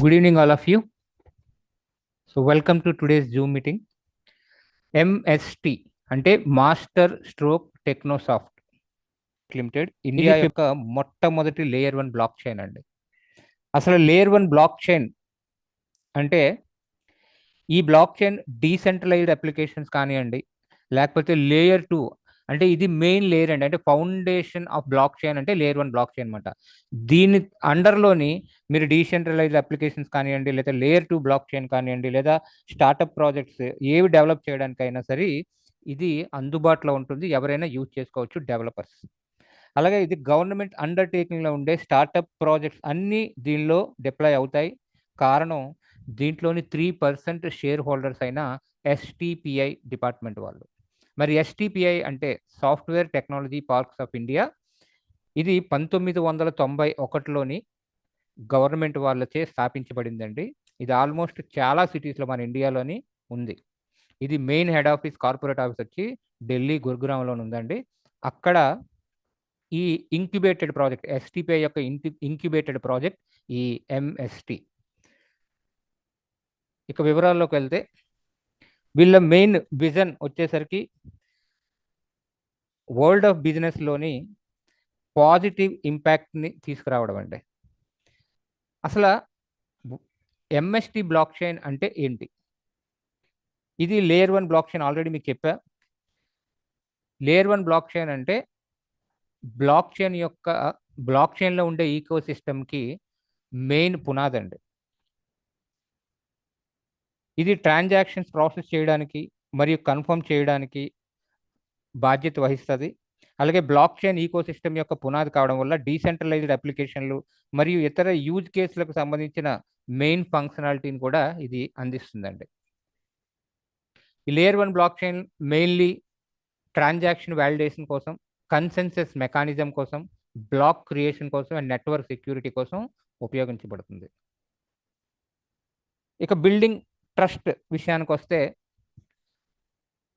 Good evening, all of you. So, welcome to today's Zoom meeting. MST అంటే master Stroke Technosoft limited India యొక్క మొట్టమొదటి layer 1 block chain అండి. అసలు layer 1 block chain అంటే ఈ block chain decentralised applications కానివ్వండి, లేకపోతే లేయర్ 2 అంటే ఇది మెయిన్ లేయర్ అండి. అంటే ఫౌండేషన్ ఆఫ్ బ్లాక్ చైన్ అంటే లేయర్ 1 బ్లాక్ చైన్ అనమాట. దీని అండర్లోని మీరు డీసెంట్రలైజ్డ్ అప్లికేషన్స్ కానివ్వండి, లేదా లేయర్ 2 బ్లాక్ చైన్ కానివ్వండి, లేదా స్టార్టప్ ప్రాజెక్ట్స్ ఏవి డెవలప్ చేయడానికైనా సరే ఇది అందుబాటులో ఉంటుంది. ఎవరైనా యూజ్ చేసుకోవచ్చు, డెవలపర్స్. అలాగే ఇది గవర్నమెంట్ అండర్టేకింగ్లో ఉండే స్టార్టప్ ప్రాజెక్ట్స్ అన్నీ దీనిలో డిప్లాయ్ అవుతాయి. కారణం దీంట్లోని 3% షేర్ హోల్డర్స్ అయిన ఎస్టిపిఐ డిపార్ట్మెంట్ వాళ్ళు. మరి ఎస్టిపిఐ అంటే software technology parks of India. ఇది 1991లోని గవర్నమెంట్ వాళ్ళచే స్థాపించబడిందండి. ఇది ఆల్మోస్ట్ చాలా సిటీస్లో మన ఇండియాలోని ఉంది. ఇది main head office, corporate office వచ్చి ఢిల్లీ గురుగ్రామ్లో ఉందండి. అక్కడ ఈ ఇంక్యుబేటెడ్ ప్రాజెక్ట్ ఎస్టిపిఐ యొక్క ఇంక్యుబేటెడ్ ప్రాజెక్ట్ ఈ ఎంఎస్టి. ఇక వివరాల్లోకి వెళ్తే వీళ్ళ మెయిన్ విజన్ వచ్చేసరికి వరల్డ్ ఆఫ్ బిజినెస్లోని పాజిటివ్ ఇంపాక్ట్ని తీసుకురావడం అండి. అసలు ఎంఎస్టి బ్లాక్ చైన్ అంటే ఏంటి? ఇది లేయర్ 1 బ్లాక్ చైన్. ఆల్రెడీ మీకు చెప్పా. లేయర్ 1 బ్లాక్ చైన్ అంటే బ్లాక్ చైన్లో ఉండే ఈకో సిస్టమ్కి మెయిన్ పునాది అండి. ఇది ట్రాన్సాక్షన్స్ ప్రాసెస్ చేయడానికి మరియు కన్ఫర్మ్ చేయడానికి బాధ్యత వహిస్తుంది. అలాగే బ్లాక్ చైన్ ఈకో సిస్టమ్ యొక్క పునాది కావడం వల్ల డీసెంట్రలైజ్డ్ అప్లికేషన్లు మరియు ఇతర యూజ్ కేసులకు సంబంధించిన మెయిన్ ఫంక్షనాలిటీని కూడా ఇది అందిస్తుందండి. ఈ layer 1 block chain mainly transaction validation కోసం, కన్సెన్సస్ మెకానిజం కోసం, బ్లాక్ క్రియేషన్ కోసం అండ్ నెట్వర్క్ సెక్యూరిటీ కోసం ఉపయోగించబడుతుంది. ఇక బిల్డింగ్ ట్రస్ట్ విషయానికి వస్తే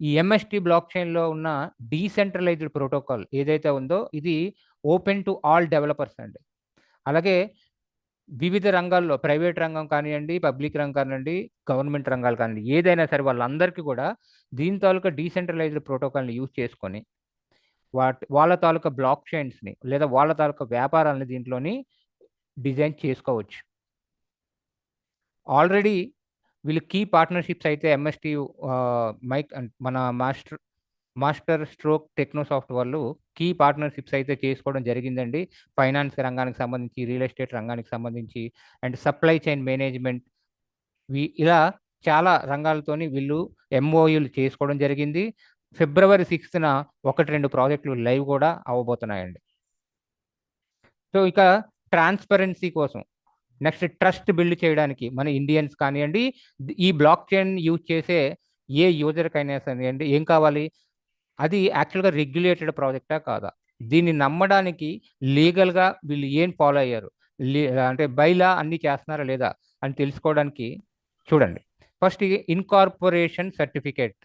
ఈ ఎంఎస్టి బ్లాక్ చైన్లో ఉన్న డీసెంట్రలైజ్డ్ ప్రోటోకాల్ ఏదైతే ఉందో ఇది ఓపెన్ టు ఆల్ డెవలపర్స్ అండి. అలాగే వివిధ రంగాల్లో, ప్రైవేట్ రంగం కానివ్వండి, పబ్లిక్ రంగం కానివ్వండి, గవర్నమెంట్ రంగాలు కానివ్వండి, ఏదైనా సరే వాళ్ళందరికీ కూడా దీని తాలూకా డీసెంట్రలైజ్డ్ ప్రోటోకాల్ని యూజ్ చేసుకొని వాళ్ళ తాలూకా బ్లాక్ చైన్స్ని లేదా వాళ్ళ తాలూకా వ్యాపారాలని దీంట్లోని డిజైన్ చేసుకోవచ్చు. ఆల్రెడీ వీళ్ళు కీ పార్ట్నర్షిప్స్ అయితే ఎంఎస్టి మన మాస్టర్ స్ట్రోక్ టెక్నోసాఫ్ట్ వాళ్ళు కీ పార్ట్నర్షిప్స్ అయితే చేసుకోవడం జరిగిందండి. ఫైనాన్స్ రంగానికి సంబంధించి, రియల్ ఎస్టేట్ రంగానికి సంబంధించి అండ్ సప్లై చైన్ మేనేజ్మెంట్ ఇలా చాలా రంగాలతోని వీళ్ళు ఎంఓయూలు చేసుకోవడం జరిగింది. February 6th 1-2 ప్రాజెక్టులు లైవ్ కూడా అవ్వబోతున్నాయండి. సో ఇక ట్రాన్స్పరెన్సీ కోసం నెక్స్ట్ ట్రస్ట్ బిల్డ్ చేయడానికి మన ఇండియన్స్ కానివ్వండి, ఈ బ్లాక్ చైన్ యూజ్ చేసే ఏ యూజర్కైనా సరేండి ఏం కావాలి? అది యాక్చువల్గా రెగ్యులేటెడ్ ప్రాజెక్టా కాదా, దీన్ని నమ్మడానికి లీగల్గా వీళ్ళు ఏం ఫాలో అయ్యారు, అంటే బైలా అన్నీ చేస్తున్నారా లేదా అని తెలుసుకోవడానికి చూడండి. First incorporation certificate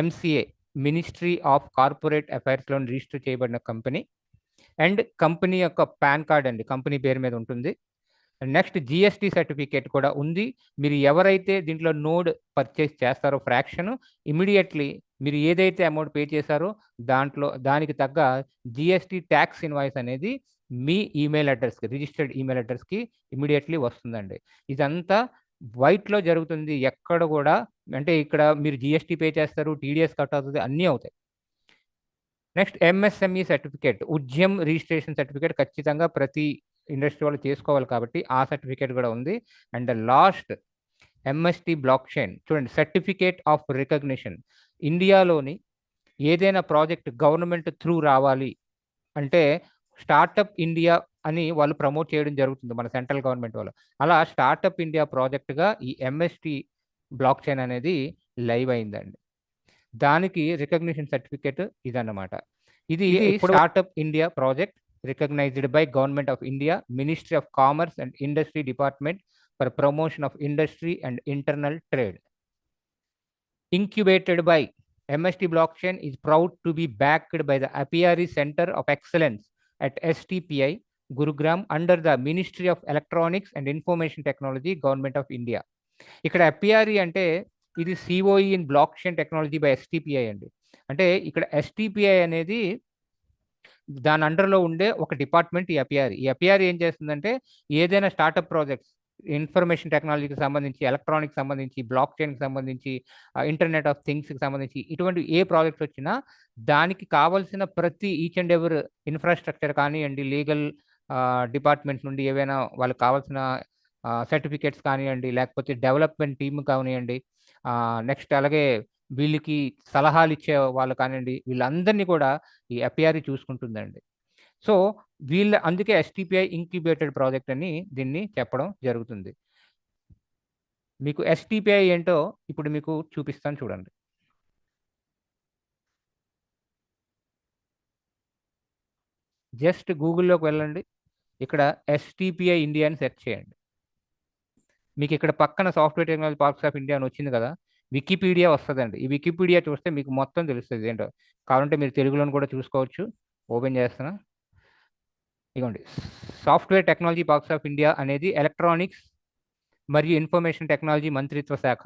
MCA, ministry of corporate అఫైర్స్లో రిజిస్టర్ చేయబడిన కంపెనీ అండ్ కంపెనీ యొక్క పాన్ కార్డ్ అండి, కంపెనీ పేరు మీద ఉంటుంది. నెక్స్ట్ జిఎస్టీ సర్టిఫికేట్ కూడా ఉంది. మీరు ఎవరైతే దీంట్లో నోడ్ పర్చేస్ చేస్తారో ఫ్రాక్షన్, ఇమీడియట్లీ మీరు ఏదైతే అమౌంట్ పే చేశారో దానికి తగ్గ జిఎస్టీ ట్యాక్స్ ఇన్వాయిస్ అనేది మీ ఈమెయిల్ అడ్రస్కి, రిజిస్టర్డ్ ఈమెయిల్ అడ్రస్కి ఇమీడియట్లీ వస్తుందండి. ఇదంతా వైట్లో జరుగుతుంది. ఎక్కడ కూడా అంటే ఇక్కడ మీరు జిఎస్టీ పే చేస్తారు, టీడీఎస్ కట్ అవుతుంది, అన్నీ అవుతాయి. Next MSME certificate, Udyam registration certificate ఖచ్చితంగా ప్రతి ఇండస్ట్రీ వాళ్ళు చేసుకోవాలి కాబట్టి ఆ సర్టిఫికేట్ కూడా ఉంది. And last MST block chain చూడండి, సర్టిఫికేట్ ఆఫ్ రికగ్నిషన్. ఇండియాలోని ఏదైనా ప్రాజెక్ట్ గవర్నమెంట్ త్రూ రావాలి అంటే స్టార్టప్ ఇండియా అని వాళ్ళు ప్రమోట్ చేయడం జరుగుతుంది మన సెంట్రల్ గవర్నమెంట్ వాళ్ళు. అలా స్టార్టప్ ఇండియా ప్రాజెక్ట్గా ఈ ఎంఎస్టి బ్లాక్ చైన్ అనేది లైవ్ అయిందండి. దానికి రికగ్నిషన్ సర్టిఫికేట్ ఇదన్నమాట. ఇది startup India project recognized by Government of India, Ministry of Commerce and Industry Department for promotion of industry and internal trade. Incubated by MST blockchain is proud to be backed by the Apiary Center of Excellence at STPI, Gurugram, under the ministry of electronics and information technology, government of India. ఇక్కడ FPRE అంటే ఇది COE in blockchain technology by STPI అండి. అంటే ఇక్కడ STPI అనేది దాని అండర్లో ఉండే ఒక డిపార్ట్మెంట్ ఈ ఎఫ్పిఆర్ఈ. ఈ ఎఫ్పిఆర్ఈ ఏం చేస్తుందంటే ఏదైనా స్టార్టప్ ప్రాజెక్ట్స్ ఇన్ఫర్మేషన్ టెక్నాలజీకి సంబంధించి, ఎలక్ట్రానిక్స్ సంబంధించి, బ్లాక్ చైన్కి సంబంధించి, ఇంటర్నెట్ ఆఫ్ థింగ్స్కి సంబంధించి ఇటువంటి ఏ ప్రాజెక్ట్స్ వచ్చినా దానికి కావాల్సిన ప్రతి ఈచ్ అండ్ ఎవర్ ఇన్ఫ్రాస్ట్రక్చర్ కానివ్వండి, లీగల్ డిపార్ట్మెంట్ నుండి ఏవైనా వాళ్ళకి కావాల్సిన సర్టిఫికేట్స్ కానివ్వండి, లేకపోతే డెవలప్మెంట్ టీమ్ కానివ్వండి, నెక్స్ట్ అలాగే వీళ్ళకి సలహాలు ఇచ్చే వాళ్ళు కానివ్వండి, వీళ్ళందరినీ కూడా ఈ ఎఫ్పిఆర్ఈ చూసుకుంటుందండి. సో అందుకే ఎస్టిపిఐ ఇంక్యుబేటెడ్ ప్రాజెక్ట్ అని దీన్ని చెప్పడం జరుగుతుంది. మీకు ఎస్టిపిఐ ఏంటో ఇప్పుడు మీకు చూపిస్తాను చూడండి. జస్ట్ గూగుల్లోకి వెళ్ళండి, ఇక్కడ ఎస్టిపిఐ ఇండియా అని సెర్చ్ చేయండి. మీకు ఇక్కడ పక్కన software technology parks of India అని వచ్చింది కదా, వికీపీడియా వస్తుందండి. ఈ వికీపీడియా చూస్తే మీకు మొత్తం తెలుస్తుంది ఏంటో. కావాలంటే మీరు తెలుగులోని కూడా చూసుకోవచ్చు. ఓపెన్ చేస్తున్నా, ఇదిగోండి. Software technology parks of India అనేది ఎలక్ట్రానిక్స్ మరియు ఇన్ఫర్మేషన్ టెక్నాలజీ మంత్రిత్వ శాఖ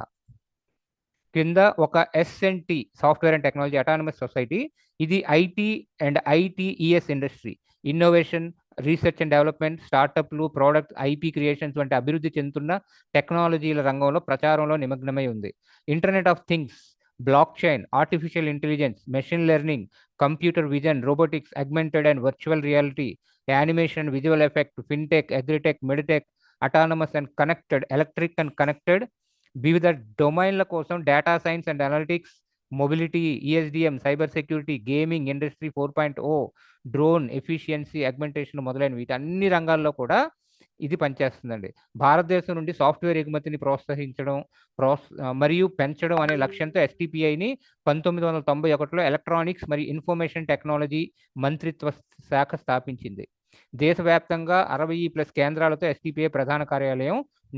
కింద ఒక SNT, software and technology autonomous society. ఇది IT and ITES industry, innovation, research and development, స్టార్టప్లు, ప్రోడక్ట్, ఐపీ క్రియేషన్స్ వంటి అభివృద్ధి చెందుతున్న టెక్నాలజీల రంగంలో ప్రచారంలో నిమగ్నమై ఉంది. Internet of things, blockchain, artificial intelligence, machine learning, computer vision, robotics, augmented and virtual reality, animation, visual effect, fintech, agritech, meditech, autonomous and connected, electric and connected, వివిధ డొమైన్ల కోసం data science and analytics, mobility, ESDM, cyber security, gaming, industry 4.0, drone, efficiency, augmentation మొదలైన వీటన్ని రంగాల్లో కూడా ఇది పనిచేస్తుందండి. భారతదేశం నుండి సాఫ్ట్వేర్ ఎగుమతిని ప్రోత్సహించడం మరియు పెంచడం అనే లక్ష్యంతో ఎస్టిపిఐని 1991లో ఎలక్ట్రానిక్స్ మరియు ఇన్ఫర్మేషన్ టెక్నాలజీ మంత్రిత్వ శాఖ స్థాపించింది. దేశవ్యాప్తంగా 60+ కేంద్రాలతో ఎస్టిపిఐ ప్రధాన కార్యాలయం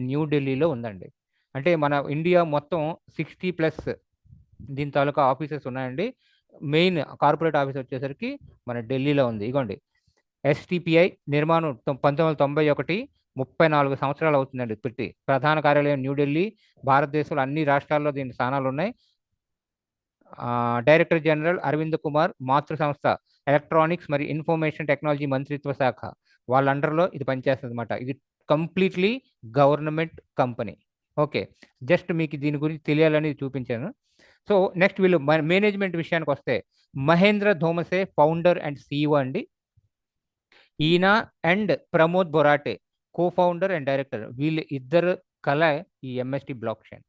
న్యూఢిల్లీలో ఉందండి. అంటే మన ఇండియా మొత్తం 60+ దీని తాలూకా ఆఫీసెస్ ఉన్నాయండి. మెయిన్ కార్పొరేట్ ఆఫీస్ వచ్చేసరికి మన ఢిల్లీలో ఉంది. ఇగోండి, ఎస్టిపిఐ నిర్మాణం 1991, 34 సంవత్సరాలు అవుతుందండి పెట్టి. ప్రధాన కార్యాలయం న్యూఢిల్లీ. భారతదేశంలో అన్ని రాష్ట్రాల్లో దీని స్థానాలు ఉన్నాయి. Director general Arvind Kumar. మాతృ సంస్థ ఎలక్ట్రానిక్స్ మరియు ఇన్ఫర్మేషన్ టెక్నాలజీ మంత్రిత్వ శాఖ వాళ్ళ అండర్లో ఇది పనిచేస్తుంది అనమాట. ఇది completely government company. Okay, just మీకు దీని గురించి తెలియాలని చూపించాను. సో నెక్స్ట్ వీళ్ళు మేనేజ్మెంట్ విషయానికి వస్తే, Mahendra Dhomase founder and CEO అండి. ఈయన and Pramod Borate co founder and director. వీళ్ళు ఇద్దరు కల ఈ ఎంఎస్టి బ్లాక్ చైన్.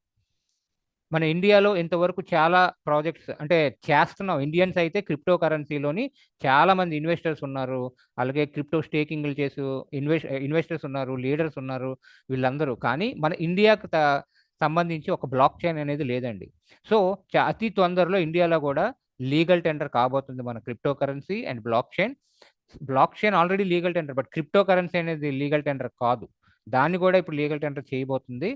మన ఇండియాలో ఇంతవరకు చాలా ప్రాజెక్ట్స్ అంటే చేస్తున్నాం. ఇండియన్స్ అయితే క్రిప్టో కరెన్సీలోని చాలా మంది ఇన్వెస్టర్స్ ఉన్నారు, అలాగే క్రిప్టో స్టేకింగ్లు చేసి ఇన్వెస్టర్స్ ఉన్నారు, లీడర్స్ ఉన్నారు, వీళ్ళందరూ. కానీ మన ఇండియాకు సంబంధించి ఒక బ్లాక్ చైన్ అనేది లేదండి. సో అతి తొందరలో ఇండియాలో కూడా లీగల్ టెండర్ కాబోతుంది మన crypto currency and block chain. Block chain already legal tender, but crypto currency అనేది లీగల్ టెండర్ కాదు. దాన్ని కూడా ఇప్పుడు లీగల్ టెండర్ చేయబోతుంది.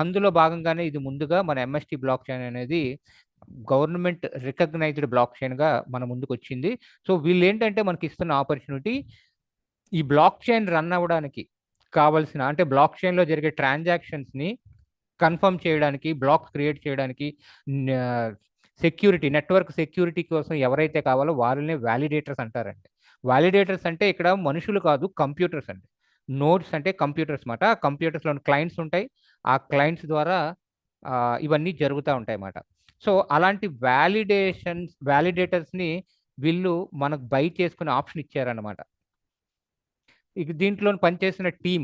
అందులో భాగంగానే ఇది ముందుగా మన ఎంఎస్టి బ్లాక్ చైన్ అనేది గవర్నమెంట్ రికగ్నైజ్డ్ బ్లాక్ చైన్గా మన ముందుకు వచ్చింది. సో వీళ్ళు ఏంటంటే మనకి ఇస్తున్న ఆపర్చునిటీ, ఈ బ్లాక్ చైన్ రన్ అవ్వడానికి కావాల్సిన, అంటే బ్లాక్ చైన్లో జరిగే ట్రాన్సాక్షన్స్ని కన్ఫర్మ్ చేయడానికి, బ్లాక్స్ క్రియేట్ చేయడానికి, సెక్యూరిటీ, నెట్వర్క్ సెక్యూరిటీ కోసం ఎవరైతే కావాలో వాళ్ళని వ్యాలిడేటర్స్ అంటారండి. వ్యాలిడేటర్స్ అంటే ఇక్కడ మనుషులు కాదు, కంప్యూటర్స్ అండి. నోడ్స్ అంటే కంప్యూటర్స్ మాట. కంప్యూటర్స్లో క్లయింట్స్ ఉంటాయి, ఆ క్లయింట్స్ ద్వారా ఇవన్నీ జరుగుతూ ఉంటాయి అన్నమాట. సో అలాంటి వ్యాలిడేటర్స్ని వీళ్ళు మనకు బై చేసుకునే ఆప్షన్ ఇచ్చారన్నమాట. ఇక దీంట్లో పనిచేసిన టీం,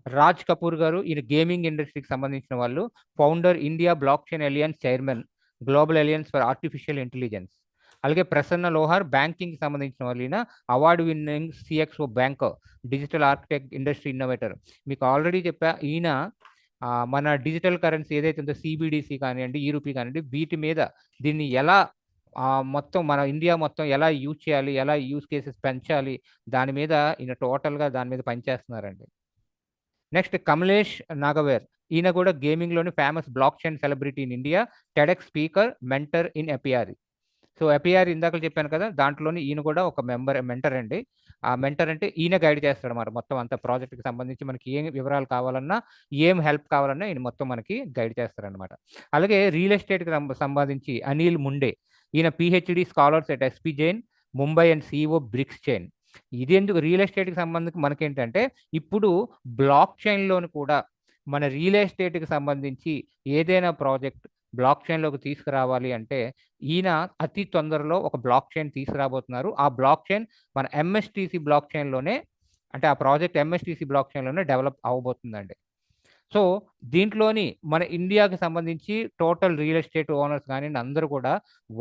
రాజ్ కపూర్ గారు, ఈయన గేమింగ్ ఇండస్ట్రీకి సంబంధించిన వాళ్ళు. Founder, India blockchain alliance chairman, global alliance for artificial intelligence. అలాగే ప్రసన్న లోహార్, బ్యాంకింగ్ సంబంధించిన వాళ్ళు. ఈయన award winning CXO banker, digital architect, industry innovator. మీకు ఆల్రెడీ చెప్పా, ఈయన మన డిజిటల్ కరెన్సీ ఏదైతే ఉందో సిబిడిసి కానివ్వండి, ఈ రూపీ కానివ్వండి, వీటి మీద దీన్ని ఎలా మొత్తం మన ఇండియా మొత్తం ఎలా యూజ్ చేయాలి, ఎలా యూజ్ కేసెస్ పెంచాలి, దాని మీద ఈయన టోటల్గా దాని మీద పనిచేస్తున్నారండి. నెక్స్ట్ కమలేష్ నాగవేర్. ఈయన కూడా గేమింగ్లోని famous blockchain celebrity in India, TEDx speaker, mentor in APRE. So APR ఇందాక చెప్పాను కదా, దాంట్లోని ఈయన కూడా ఒక మెంటర్ అండి. ఆ మెంటర్ అంటే ఈయన గైడ్ చేస్తాడు అన్నమాట మొత్తం అంత ప్రాజెక్ట్కి సంబంధించి. మనకి ఏం వివరాలు కావాలన్నా, ఏం హెల్ప్ కావాలన్నా ఈయన మొత్తం మనకి గైడ్ చేస్తారనమాట. అలాగే రియల్ ఎస్టేట్కి సంబంధించి అనిల్ ముండే, ఈయన PhD scholars at SP Jain Mumbai and CEO BRICS chain. ఇది ఎందుకు రియల్ ఎస్టేట్కి సంబంధించి మనకేంటంటే, ఇప్పుడు బ్లాక్ చైన్లోని కూడా మన రియల్ ఎస్టేట్కి సంబంధించి ఏదైనా ప్రాజెక్ట్ బ్లాక్ చైన్లోకి తీసుకురావాలి అంటే, ఈయన అతి తొందరలో ఒక బ్లాక్ చైన్ తీసుకురాబోతున్నారు. ఆ బ్లాక్ చైన్ మన ఎంఎస్టీసీ బ్లాక్ చైన్లోనే, అంటే ఆ ప్రాజెక్ట్ ఎంఎస్టీసీ బ్లాక్ చైన్లోనే డెవలప్ అవబోతుందండి. సో దీంట్లోని మన ఇండియాకి సంబంధించి టోటల్ రియల్ ఎస్టేట్ ఓనర్స్ కానీ అందరూ కూడా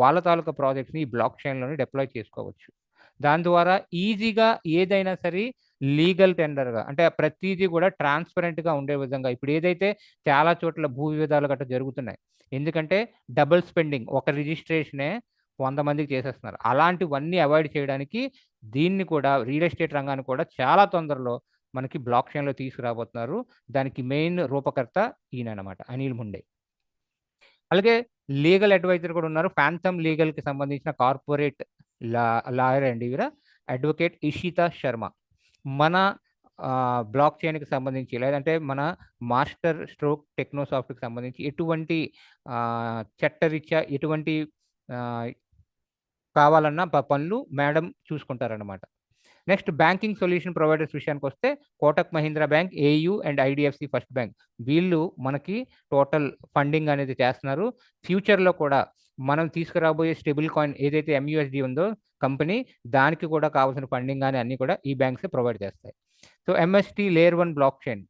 వాళ్ళ తాలూకా ప్రాజెక్ట్స్ని ఈ బ్లాక్ చైన్లోనే డిప్లాయ్ చేసుకోవచ్చు. దాని ద్వారా ఈజీగా ఏదైనా సరే లీగల్ టెండర్గా, అంటే ప్రతిదీ కూడా ట్రాన్స్పరెంట్గా ఉండే విధంగా, ఇప్పుడు ఏదైతే చాలా చోట్ల భూ వివాదాలు గట్రా జరుగుతున్నాయి, ఎందుకంటే డబుల్ స్పెండింగ్, ఒక రిజిస్ట్రేషనే 100 మందికి చేసేస్తున్నారు. అలాంటివన్నీ అవాయిడ్ చేయడానికి దీన్ని కూడా రియల్ ఎస్టేట్ రంగాన్ని కూడా చాలా తొందరలో మనకి బ్లాక్ చైన్లో తీసుకురాబోతున్నారు. దానికి మెయిన్ రూపకర్త ఈయన అనమాట, అనిల్ ముండే. అలాగే లీగల్ అడ్వైజర్ కూడా ఉన్నారు. ఫ్యాంథమ్ లీగల్కి సంబంధించిన కార్పొరేట్ లాయర్ అండి ఈవిడ, అడ్వకేట్ ఇషితా శర్మ. మన బ్లాక్ చైన్కి సంబంధించి, లేదంటే మన మాస్టర్ స్ట్రోక్ టెక్నోసాఫ్ట్కి సంబంధించి ఎటువంటి చట్టరీత్యా ఎటువంటి కావాలన్నా పనులు మేడం చూసుకుంటారనమాట. నెక్స్ట్ బ్యాంకింగ్ సొల్యూషన్ ప్రొవైడర్స్ విషయానికి వస్తే, Kotak Mahindra bank, AU and IDFC first bank, వీళ్ళు మనకి టోటల్ ఫండింగ్ అనేది చేస్తున్నారు. ఫ్యూచర్లో కూడా మనం తీసుకురాబోయే స్టేబుల్ కాయిన్ ఏదైతే ఎంయూఎస్డి ఉందో కంపెనీ, దానికి కూడా కావాల్సిన ఫండింగ్ కానీ అన్నీ కూడా ఈ బ్యాంక్సే ప్రొవైడ్ చేస్తాయి. So MST layer 1 block chain,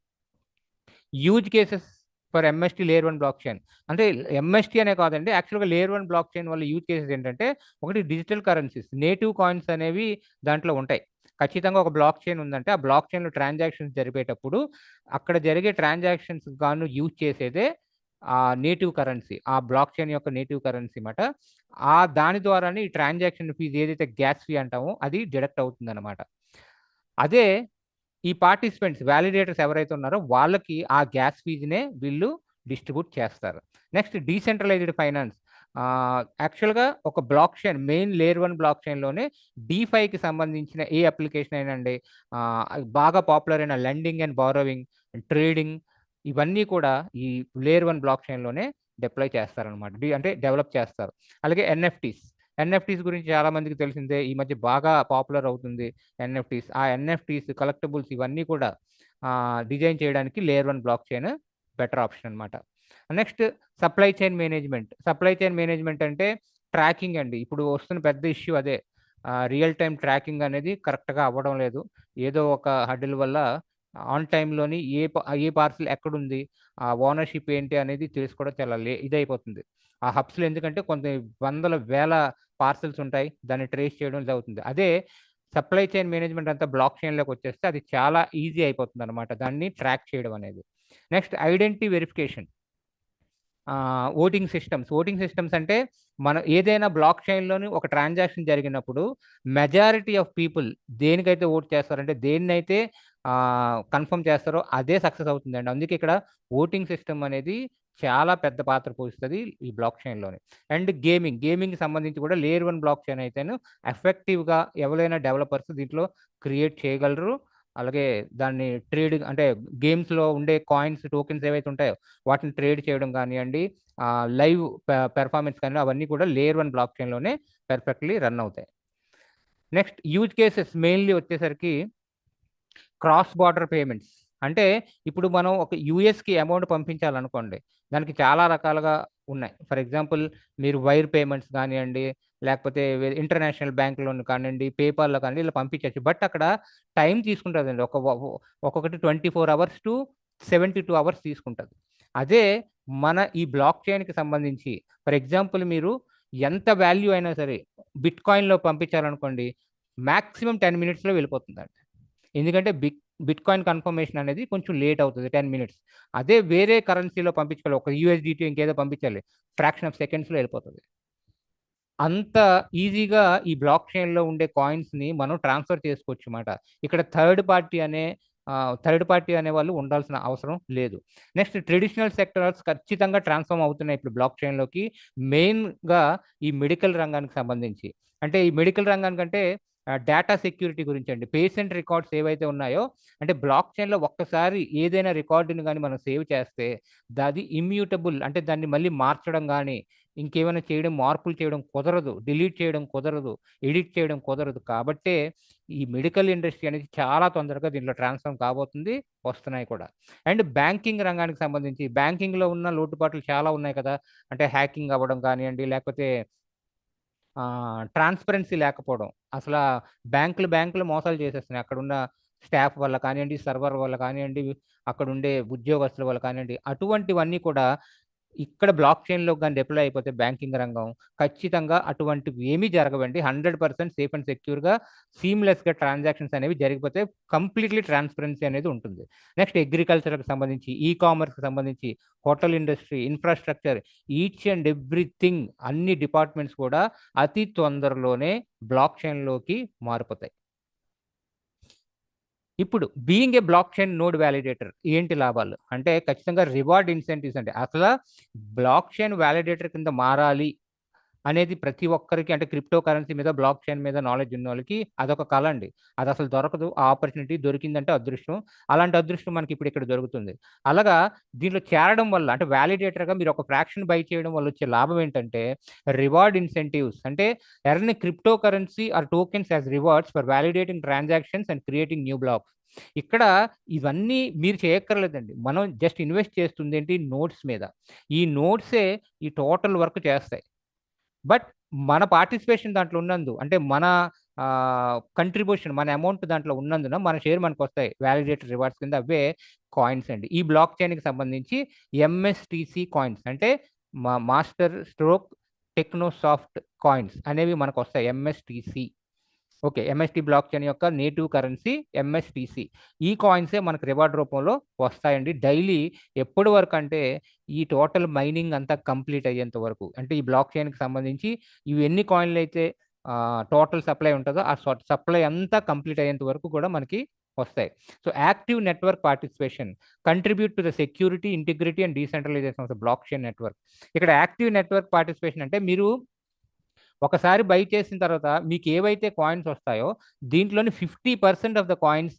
use cases for MST layer 1 block chain. అంటే ఎంఎస్టీ అనే కాదండి, యాక్చువల్గా లేయర్ 1 బ్లాక్ చైన్ వల్ల యూజ్ కేసెస్ ఏంటంటే, ఒకటి డిజిటల్ కరెన్సీస్, నేటివ్ కాయిన్స్ అనేవి దాంట్లో ఉంటాయి. ఖచ్చితంగా ఒక బ్లాక్ చైన్ ఉందంటే, ఆ బ్లాక్ చైన్లో ట్రాన్సాక్షన్స్ జరిపేటప్పుడు అక్కడ జరిగే ట్రాన్సాక్షన్స్ గాను యూజ్ చేసేదే ఆ నేటివ్ కరెన్సీ, ఆ బ్లాక్ చైన్ యొక్క నేటివ్ కరెన్సీ మాట. ఆ దాని ద్వారానే ఈ ట్రాన్సాక్షన్ ఫీజు ఏదైతే గ్యాస్ ఫీ అంటామో అది డిడక్ట్ అవుతుంది అనమాట. అదే ఈ పార్టిసిపెంట్స్ వ్యాలిడేటర్స్ ఎవరైతే ఉన్నారో వాళ్ళకి ఆ గ్యాస్ ఫీజునే వీళ్ళు డిస్ట్రిబ్యూట్ చేస్తారు. Next decentralised finance. యాక్చువల్గా ఒక బ్లాక్ చైన్, మెయిన్ లేయర్ 1 బ్లాక్ చైన్లోనే డీఫైకి సంబంధించిన ఏ అప్లికేషన్ అయినా అండి, బాగా పాపులర్ అయిన లెండింగ్ అండ్ బారోవింగ్, ట్రేడింగ్, ఇవన్నీ కూడా ఈ లేయర్ 1 బ్లాక్ చైన్లోనే డిప్లాయ్ చేస్తారనమాట, అంటే డెవలప్ చేస్తారు. అలాగే ఎన్ఎఫ్టీస్ గురించి చాలా మందికి తెలిసిందే, ఈ మధ్య బాగా పాపులర్ అవుతుంది ఎన్ఎఫ్టీస్. ఆ ఎన్ఎఫ్టీస్, కలెక్టబుల్స్, ఇవన్నీ కూడా డిజైన్ చేయడానికి layer 1 block chain better option అనమాట. నెక్స్ట్ సప్లై చైన్ మేనేజ్మెంట్ అంటే ట్రాకింగ్ అండి. ఇప్పుడు వస్తున్న పెద్ద ఇష్యూ అదే, రియల్ టైం ట్రాకింగ్ అనేది కరెక్ట్గా అవ్వడం లేదు. ఏదో ఒక హడ్డిల్ వల్ల ఆన్ టైంలోని ఏ పార్సల్ ఎక్కడుంది, ఆ ఓనర్షిప్ ఏంటి అనేది తెలుసుకోవడం చాలా ఇదైపోతుంది ఆ హబ్స్లో. ఎందుకంటే కొన్ని వందల వేల పార్సల్స్ ఉంటాయి, దాన్ని ట్రేస్ చేయడం జరుగుతుంది. అదే సప్లై చైన్ మేనేజ్మెంట్ అంతా బ్లాక్ చైన్లోకి వచ్చేస్తే అది చాలా ఈజీ అయిపోతుంది అనమాట, దాన్ని ట్రాక్ చేయడం అనేది. Next identity verification. Voting systems అంటే, మనం ఏదైనా బ్లాక్ చైన్లోని ఒక ట్రాన్సాక్షన్ జరిగినప్పుడు మెజారిటీ ఆఫ్ పీపుల్ దేనికైతే ఓట్ చేస్తారంటే, దేన్నైతే కన్ఫర్మ్ చేస్తారో అదే సక్సెస్ అవుతుందండి. అందుకే ఇక్కడ ఓటింగ్ సిస్టమ్ అనేది చాలా పెద్ద పాత్ర పోషిస్తుంది ఈ బ్లాక్ చైన్లోని. అండ్ గేమింగ్ సంబంధించి కూడా లేయర్ 1 బ్లాక్ చైన్ అయితేను ఎఫెక్టివ్గా ఎవరైనా డెవలపర్స్ దీంట్లో క్రియేట్ చేయగలరు. అలాగే దాన్ని ట్రేడింగ్, అంటే గేమ్స్లో ఉండే కాయిన్స్, టోకెన్స్ ఏవైతే ఉంటాయో వాటిని ట్రేడ్ చేయడం కానివ్వండి, లైవ్ పెర్ఫార్మెన్స్ కానీ, అవన్నీ కూడా లేయర్ 1 బ్లాక్ చైన్లోనే పర్ఫెక్ట్లీ రన్ అవుతాయి. నెక్స్ట్ యూజ్ కేసెస్ మెయిన్లీ వచ్చేసరికి క్రాస్ బార్డర్ పేమెంట్స్. అంటే ఇప్పుడు మనం ఒక యూఎస్కి అమౌంట్ పంపించాలనుకోండి, దానికి చాలా రకాలుగా ఉన్నాయి. ఫర్ ఎగ్జాంపుల్, మీరు వైర్ పేమెంట్స్ కానివ్వండి, లేకపోతే ఇంటర్నేషనల్ బ్యాంకులో కానివ్వండి, పేపాల్లో కానీ ఇలా పంపించవచ్చు. బట్ అక్కడ టైం తీసుకుంటుందండి, ఒక్కొక్కటి 24 hours టు 72 hours తీసుకుంటుంది. అదే మన ఈ బ్లాక్ చైన్కి సంబంధించి, ఫర్ ఎగ్జాంపుల్, మీరు ఎంత వాల్యూ అయినా సరే బిట్ కాయిన్లో పంపించాలనుకోండి, మ్యాక్సిమం 10 minutesలో వెళ్ళిపోతుందండి. ఎందుకంటే బిట్ కాయిన్ కన్ఫర్మేషన్ అనేది కొంచెం లేట్ అవుతుంది, 10 minutes. అదే వేరే కరెన్సీలో పంపించుకోవాలి, ఒక యూఎస్డిటీ ఇంకేదో పంపించాలి, ఫ్రాక్షన్ ఆఫ్ సెకండ్స్లో వెళ్ళిపోతుంది. అంత ఈజీగా ఈ బ్లాక్ చైన్లో ఉండే కాయిన్స్ని మనం ట్రాన్స్ఫర్ చేసుకోవచ్చు అన్నమాట. ఇక్కడ థర్డ్ పార్టీ అనే థర్డ్ పార్టీ అనేవాళ్ళు ఉండాల్సిన అవసరం లేదు. నెక్స్ట్ ట్రెడిషనల్ సెక్టార్స్ ఖచ్చితంగా ట్రాన్స్ఫార్మ్ అవుతున్నాయి ఇప్పుడు బ్లాక్ చైన్‌లోకి. మెయిన్‌గా ఈ మెడికల్ రంగానికి సంబంధించి. అంటే ఈ మెడికల్ రంగానికంటే డేటా సెక్యూరిటీ గురించండి. పేషెంట్ రికార్డ్స్ ఏవైతే ఉన్నాయో అంటే బ్లాక్ చైన్‌లో ఒక్కసారి ఏదైనా రికార్డ్‌ని గాని మనం సేవ్ చేస్తే అది ఇమ్యూటబుల్, అంటే దాన్ని మళ్ళీ మార్చడం గాని, ఇంకేమైనా చేయడం, మార్పులు చేయడం కుదరదు. డిలీట్ చేయడం కుదరదు. ఎడిట్ చేయడం కుదరదు. కాబట్టే ఈ మెడికల్ ఇండస్ట్రీ అనేది చాలా తొందరగా దీంట్లో ట్రాన్స్ఫార్మ్ కాబోతుంది. వస్తున్నాయి కూడా. అండ్ బ్యాంకింగ్ రంగానికి సంబంధించి బ్యాంకింగ్‌లో ఉన్న లోటుపాట్లు చాలా ఉన్నాయి కదా! అంటే హ్యాకింగ్ అవ్వడం కానియండి, లేకపోతే ట్రాన్స్‌పరెన్సీ లేకపోవడం. అసలా బ్యాంకులు మోసాలు చేసేస్తున్నాయి. అక్కడున్న స్టాఫ్ వల్ల కానియండి, సర్వర్ వల్ల కానియండి, అక్కడుండే ఉద్యోగస్తుల వల్ల కానియండి. అటువంటివన్నీ కూడా ఇక్కడ బ్లాక్ చైన్‌లో గాని డిప్లాయ్ అయిపోతే బ్యాంకింగ్ రంగం ఖచ్చితంగా అటువంటివి ఏమీ జరగవండి. 100% సేఫ్ అండ్ సెక్యూర్‌గా, సీమ్‌లెస్‌గా ట్రాన్సాక్షన్స్ అనేవి జరిగిపోతే కంప్లీట్‌లీ ట్రాన్స్‌పరెన్సీ అనేది ఉంటుంది. నెక్స్ట్ అగ్రికల్చర్‌కి సంబంధించి, కామర్స్‌కి సంబంధించి, hotel industry, infrastructure, each and everything అన్ని డిపార్ట్మెంట్స్ కూడా అతి తొందరలోనే బ్లాక్ చైన్‌లోకి మారిపోతాయి. ఇప్పుడు being a block chain node validator ఏంటి లాభాలు? అంటే ఖచ్చితంగా రివార్డ్ ఇన్సెంటివ్స్ అండి. బ్లాక్ చైన్ వాలిడేటర్ కింద మారాలి అనేది ప్రతి ఒక్కరికి, అంటే క్రిప్టో కరెన్సీ మీద, బ్లాక్ చైన్ మీద నాలెడ్జ్ ఉన్నోళ్ళకి అదొక కల అండి. అది అసలు దొరకదు. ఆ ఆపర్చునిటీ దొరికిందంటే అదృష్టం. అలాంటి అదృష్టం మనకి ఇప్పుడు ఇక్కడ దొరుకుతుంది. అలాగా దీంట్లో చేరడం వల్ల, అంటే వాలిడేటర్‌గా మీరు ఒక ఫ్రాక్షన్ బై చేయడం వల్ల వచ్చే లాభం ఏంటంటే రివార్డ్ ఇన్సెంటివ్స్. అంటే earn crypto currency or tokens as rewards for validating transactions and creating new blocks. ఇక్కడ ఇవన్నీ మీరు చేయక్కర్లేదండి. మనం జస్ట్ ఇన్వెస్ట్ చేస్తుంది ఏంటి? నోట్స్ మీద. ఈ నోట్సే ఈ టోటల్ వర్క్ చేస్తాయి. బట్ మన పార్టిసిపేషన్ దాంట్లో ఉన్నందు, అంటే మన కంట్రిబ్యూషన్, మన అమౌంట్ దాంట్లో ఉన్నందున మన షేర్ మనకొస్తాయి. వాలిడేటర్ రివార్డ్స్ కింద అవే కాయిన్స్ అండి. ఈ బ్లాక్ చైన్‌కి సంబంధించి ఎంఎస్టీసీ కాయిన్స్, అంటే మాస్టర్ స్ట్రోక్ టెక్నోసాఫ్ట్ కాయిన్స్ అనేవి మనకొస్తాయి. MSTC. Okay. MST block chain యొక్క నేటివ్ కరెన్సీ ఎంఎస్టీసీ. ఈ కాయిన్సే మనకు రివార్డ్ రూపంలో వస్తాయండి. డైలీ ఎప్పటి వరకు అంటే ఈ టోటల్ మైనింగ్ అంతా కంప్లీట్ అయ్యేంత వరకు. అంటే ఈ బ్లాక్ చైన్‌కి సంబంధించి ఇవి ఎన్ని కాయిన్‌లైతే టోటల్ సప్లై ఉంటదో ఆ సప్లై అంతా కంప్లీట్ అయ్యేంత వరకు కూడా మనకి వస్తాయి. So, active network participation contribute to the security, integrity and decentralisation of the block chain network. ఇక్కడ యాక్టివ్ నెట్వర్క్ పార్టిసిపేషన్ అంటే మీరు ఒకసారి బై చేసిన తర్వాత మీకు ఏవైతే కాయిన్స్ వస్తాయో దీంట్లోని 50% of the coins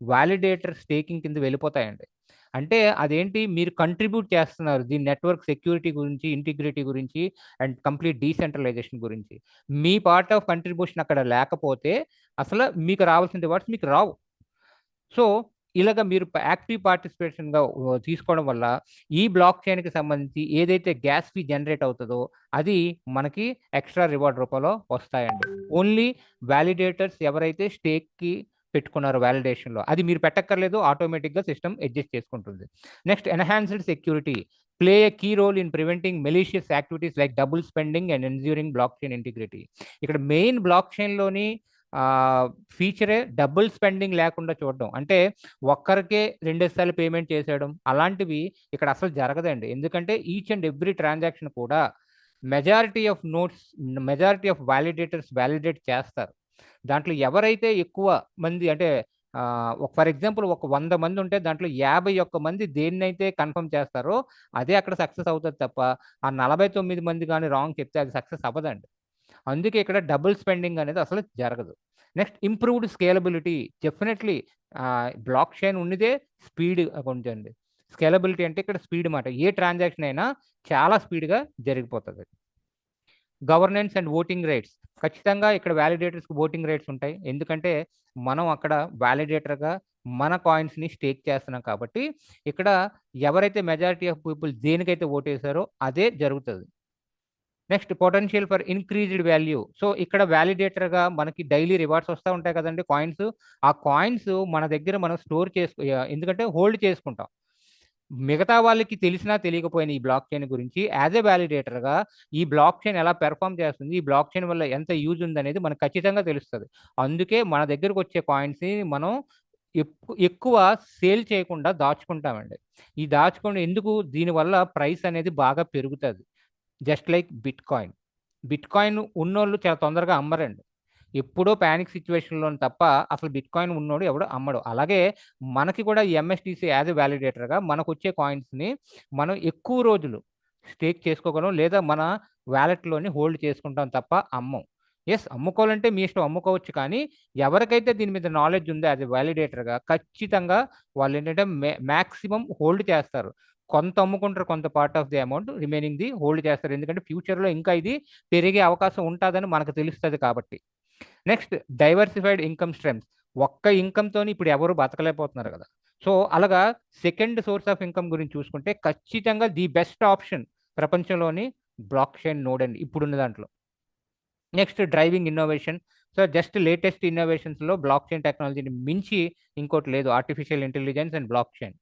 validator staking కింద వెళ్ళిపోతాయండి. అంటే అదేంటి, మీరు కంట్రిబ్యూట్ చేస్తున్నారు దీని నెట్వర్క్ సెక్యూరిటీ గురించి, ఇంటిగ్రిటీ గురించి అండ్ కంప్లీట్ డీసెంట్రలైజేషన్ గురించి. మీ పార్ట్ ఆఫ్ కంట్రిబ్యూషన్ అక్కడ లేకపోతే అసలు మీకు రావాల్సిన రివార్డ్స్ మీకు రావు. సో, ఇలాగ మీరు యాక్టివ్ పార్టిసిపేషన్‌గా తీసుకోవడం వల్ల ఈ బ్లాక్ చైన్‌కి సంబంధించి ఏదైతే గ్యాస్ ఫీ జనరేట్ అవుతదో అది మనకి ఎక్స్‌ట్రా రివార్డ్ రూపంలో వస్తాయండి. ఓన్లీ వాలిడేటర్స్ ఎవరైతే స్టేక్‌కి పెట్టుకున్నారో వాలిడేషన్‌లో, అది మీరు పెట్టక్కర్లేదు. ఆటోమేటిక్‌గా సిస్టమ్ అడ్జస్ట్ చేసుకుంటుంది. Next enhanced security play a key role in preventing malicious activities like double spending and ensuring blockchain integrity. ఇక్కడ మెయిన్ బ్లాక్ చైన్‌లోని ఫీచరే డబుల్ స్పెండింగ్ లేకుండా చూడడం. అంటే ఒక్కరికే రెండేసార్లు పేమెంట్ చేసేయడం అలాంటివి ఇక్కడ అసలు జరగదండి. ఎందుకంటే ఈచ్ అండ్ ఎవ్రీ ట్రాన్సాక్షన్ కూడా మెజారిటీ ఆఫ్ వాలిడేటర్స్ వాలిడేట్ చేస్తారు. దాంట్లో ఎవరైతే ఎక్కువ మంది, అంటే ఫర్ ఎగ్జాంపుల్ ఒక 100 మంది ఉంటే దాంట్లో 51 మంది దేన్నైతే కన్ఫర్మ్ చేస్తారో అదే అక్కడ సక్సెస్ అవుతది తప్ప, ఆ 49 మంది గాని రాంగ్ చెప్తే అది సక్సెస్ అవ్వదండి. అందుకే ఇక్కడ డబుల్ స్పెండింగ్ అనేది అసలు జరగదు. Next improved scalability. Definitely blockchain ఉన్నదే స్పీడ్ ఉంటండి. స్కేలబిలిటీ అంటే ఇక్కడ స్పీడ్ మాట. ఏ ట్రాన్సాక్షన్ అయినా చాలా స్పీడ్‌గా జరిగిపోతది. Governance and voting rights. ఖచ్చితంగా ఇక్కడ వాలిడేటర్స్‌కి ఓటింగ్ రైట్స్ ఉంటాయి. ఎందుకంటే మనం అక్కడ వాలిడేటర్‌గా మన కాయిన్స్‌ని స్టేక్ చేస్తున్నాం కాబట్టి ఇక్కడ ఎవరైతే మెజారిటీ ఆఫ్ పీపుల్ దేనికైతే ఓటేసారో అదే జరుగుతది. Next potential for increased value. So, ఇక్కడ వాలిడేటర్‌గా మనకి డైలీ రివార్డ్స్ వస్తా ఉంటాయి కదండీ కాయిన్స్. ఆ కాయిన్స్ మన దగ్గర మనం స్టోర్ ఎందుకంటే హోల్డ్ చేసుకుంటాం. మిగతా వాళ్ళకి తెలిసినా తెలియకపోయినా ఈ బ్లాక్ చైన్ గురించి యాస్ ఎ వాలిడేటర్‌గా ఈ బ్లాక్ చైన్ ఎలా పెర్ఫార్మ్ చేస్తుంది, ఈ బ్లాక్ చైన్ వల్ల ఎంత యూజ్ ఉందనేది మనకు ఖచ్చితంగా తెలుస్తది. అందుకే మన దగ్గరకొచ్చే కాయిన్స్‌ని మనం ఎక్కువ సేల్ చేయకుండా దాచుకుంటామండి. ఈ దాచుకోవడం ఎందుకు? దీనివల్ల ప్రైస్ అనేది బాగా పెరుగుతది. Just like bitcoin. బిట్‌కాయిన్ ఉన్నోళ్ళు చాలా తొందరగా అమ్మరండి. ఎప్పుడో ప్యానిక్ సిచ్యువేషన్లో తప్ప అసలు బిట్ కాయిన్ ఉన్నోడు ఎవడు అమ్మడు. అలాగే మనకి కూడా ఈ ఎంఎస్టీసీ యాజ్ ఎ వ్యాలిడేటర్గా మనకు వచ్చే కాయిన్స్ని మనం ఎక్కువ రోజులు స్టేక్ చేసుకోగలం, లేదా మన వ్యాలెట్లోని హోల్డ్ చేసుకుంటాం తప్ప అమ్మం. ఎస్, అమ్ముకోవాలంటే మీ ఇష్టం, అమ్ముకోవచ్చు. కానీ ఎవరికైతే దీని మీద నాలెడ్జ్ ఉందో యాజ్ ఎ వ్యాలిడేటర్గా ఖచ్చితంగా వాళ్ళు ఏంటంటే మ్యాక్సిమం హోల్డ్ చేస్తారు. కొంత అమ్ముకుంటారు, కొంత part of the amount remaining the hold చేస్తారు. ఎందుకంటే ఫ్యూచర్లో ఇంకా ఇది పెరిగే అవకాశం ఉంటుందని మనకు తెలుస్తుంది కాబట్టి. Next, diversified income streams. ఒక్క ఇన్కమ్తో ఇప్పుడు ఎవరు బతకలేకపోతున్నారు కదా. సో అలాగా సెకండ్ సోర్స్ ఆఫ్ ఇన్కమ్ గురించి చూసుకుంటే ఖచ్చితంగా ది బెస్ట్ ఆప్షన్ ప్రపంచంలోని బ్లాక్ చైన్ నోడ్ అండి ఇప్పుడున్న దాంట్లో. Next, driving innovation. So just latest ఇన్నోవేషన్స్లో బ్లాక్ చైన్ టెక్నాలజీని మించి ఇంకోటి లేదు, artificial intelligence and blockchain.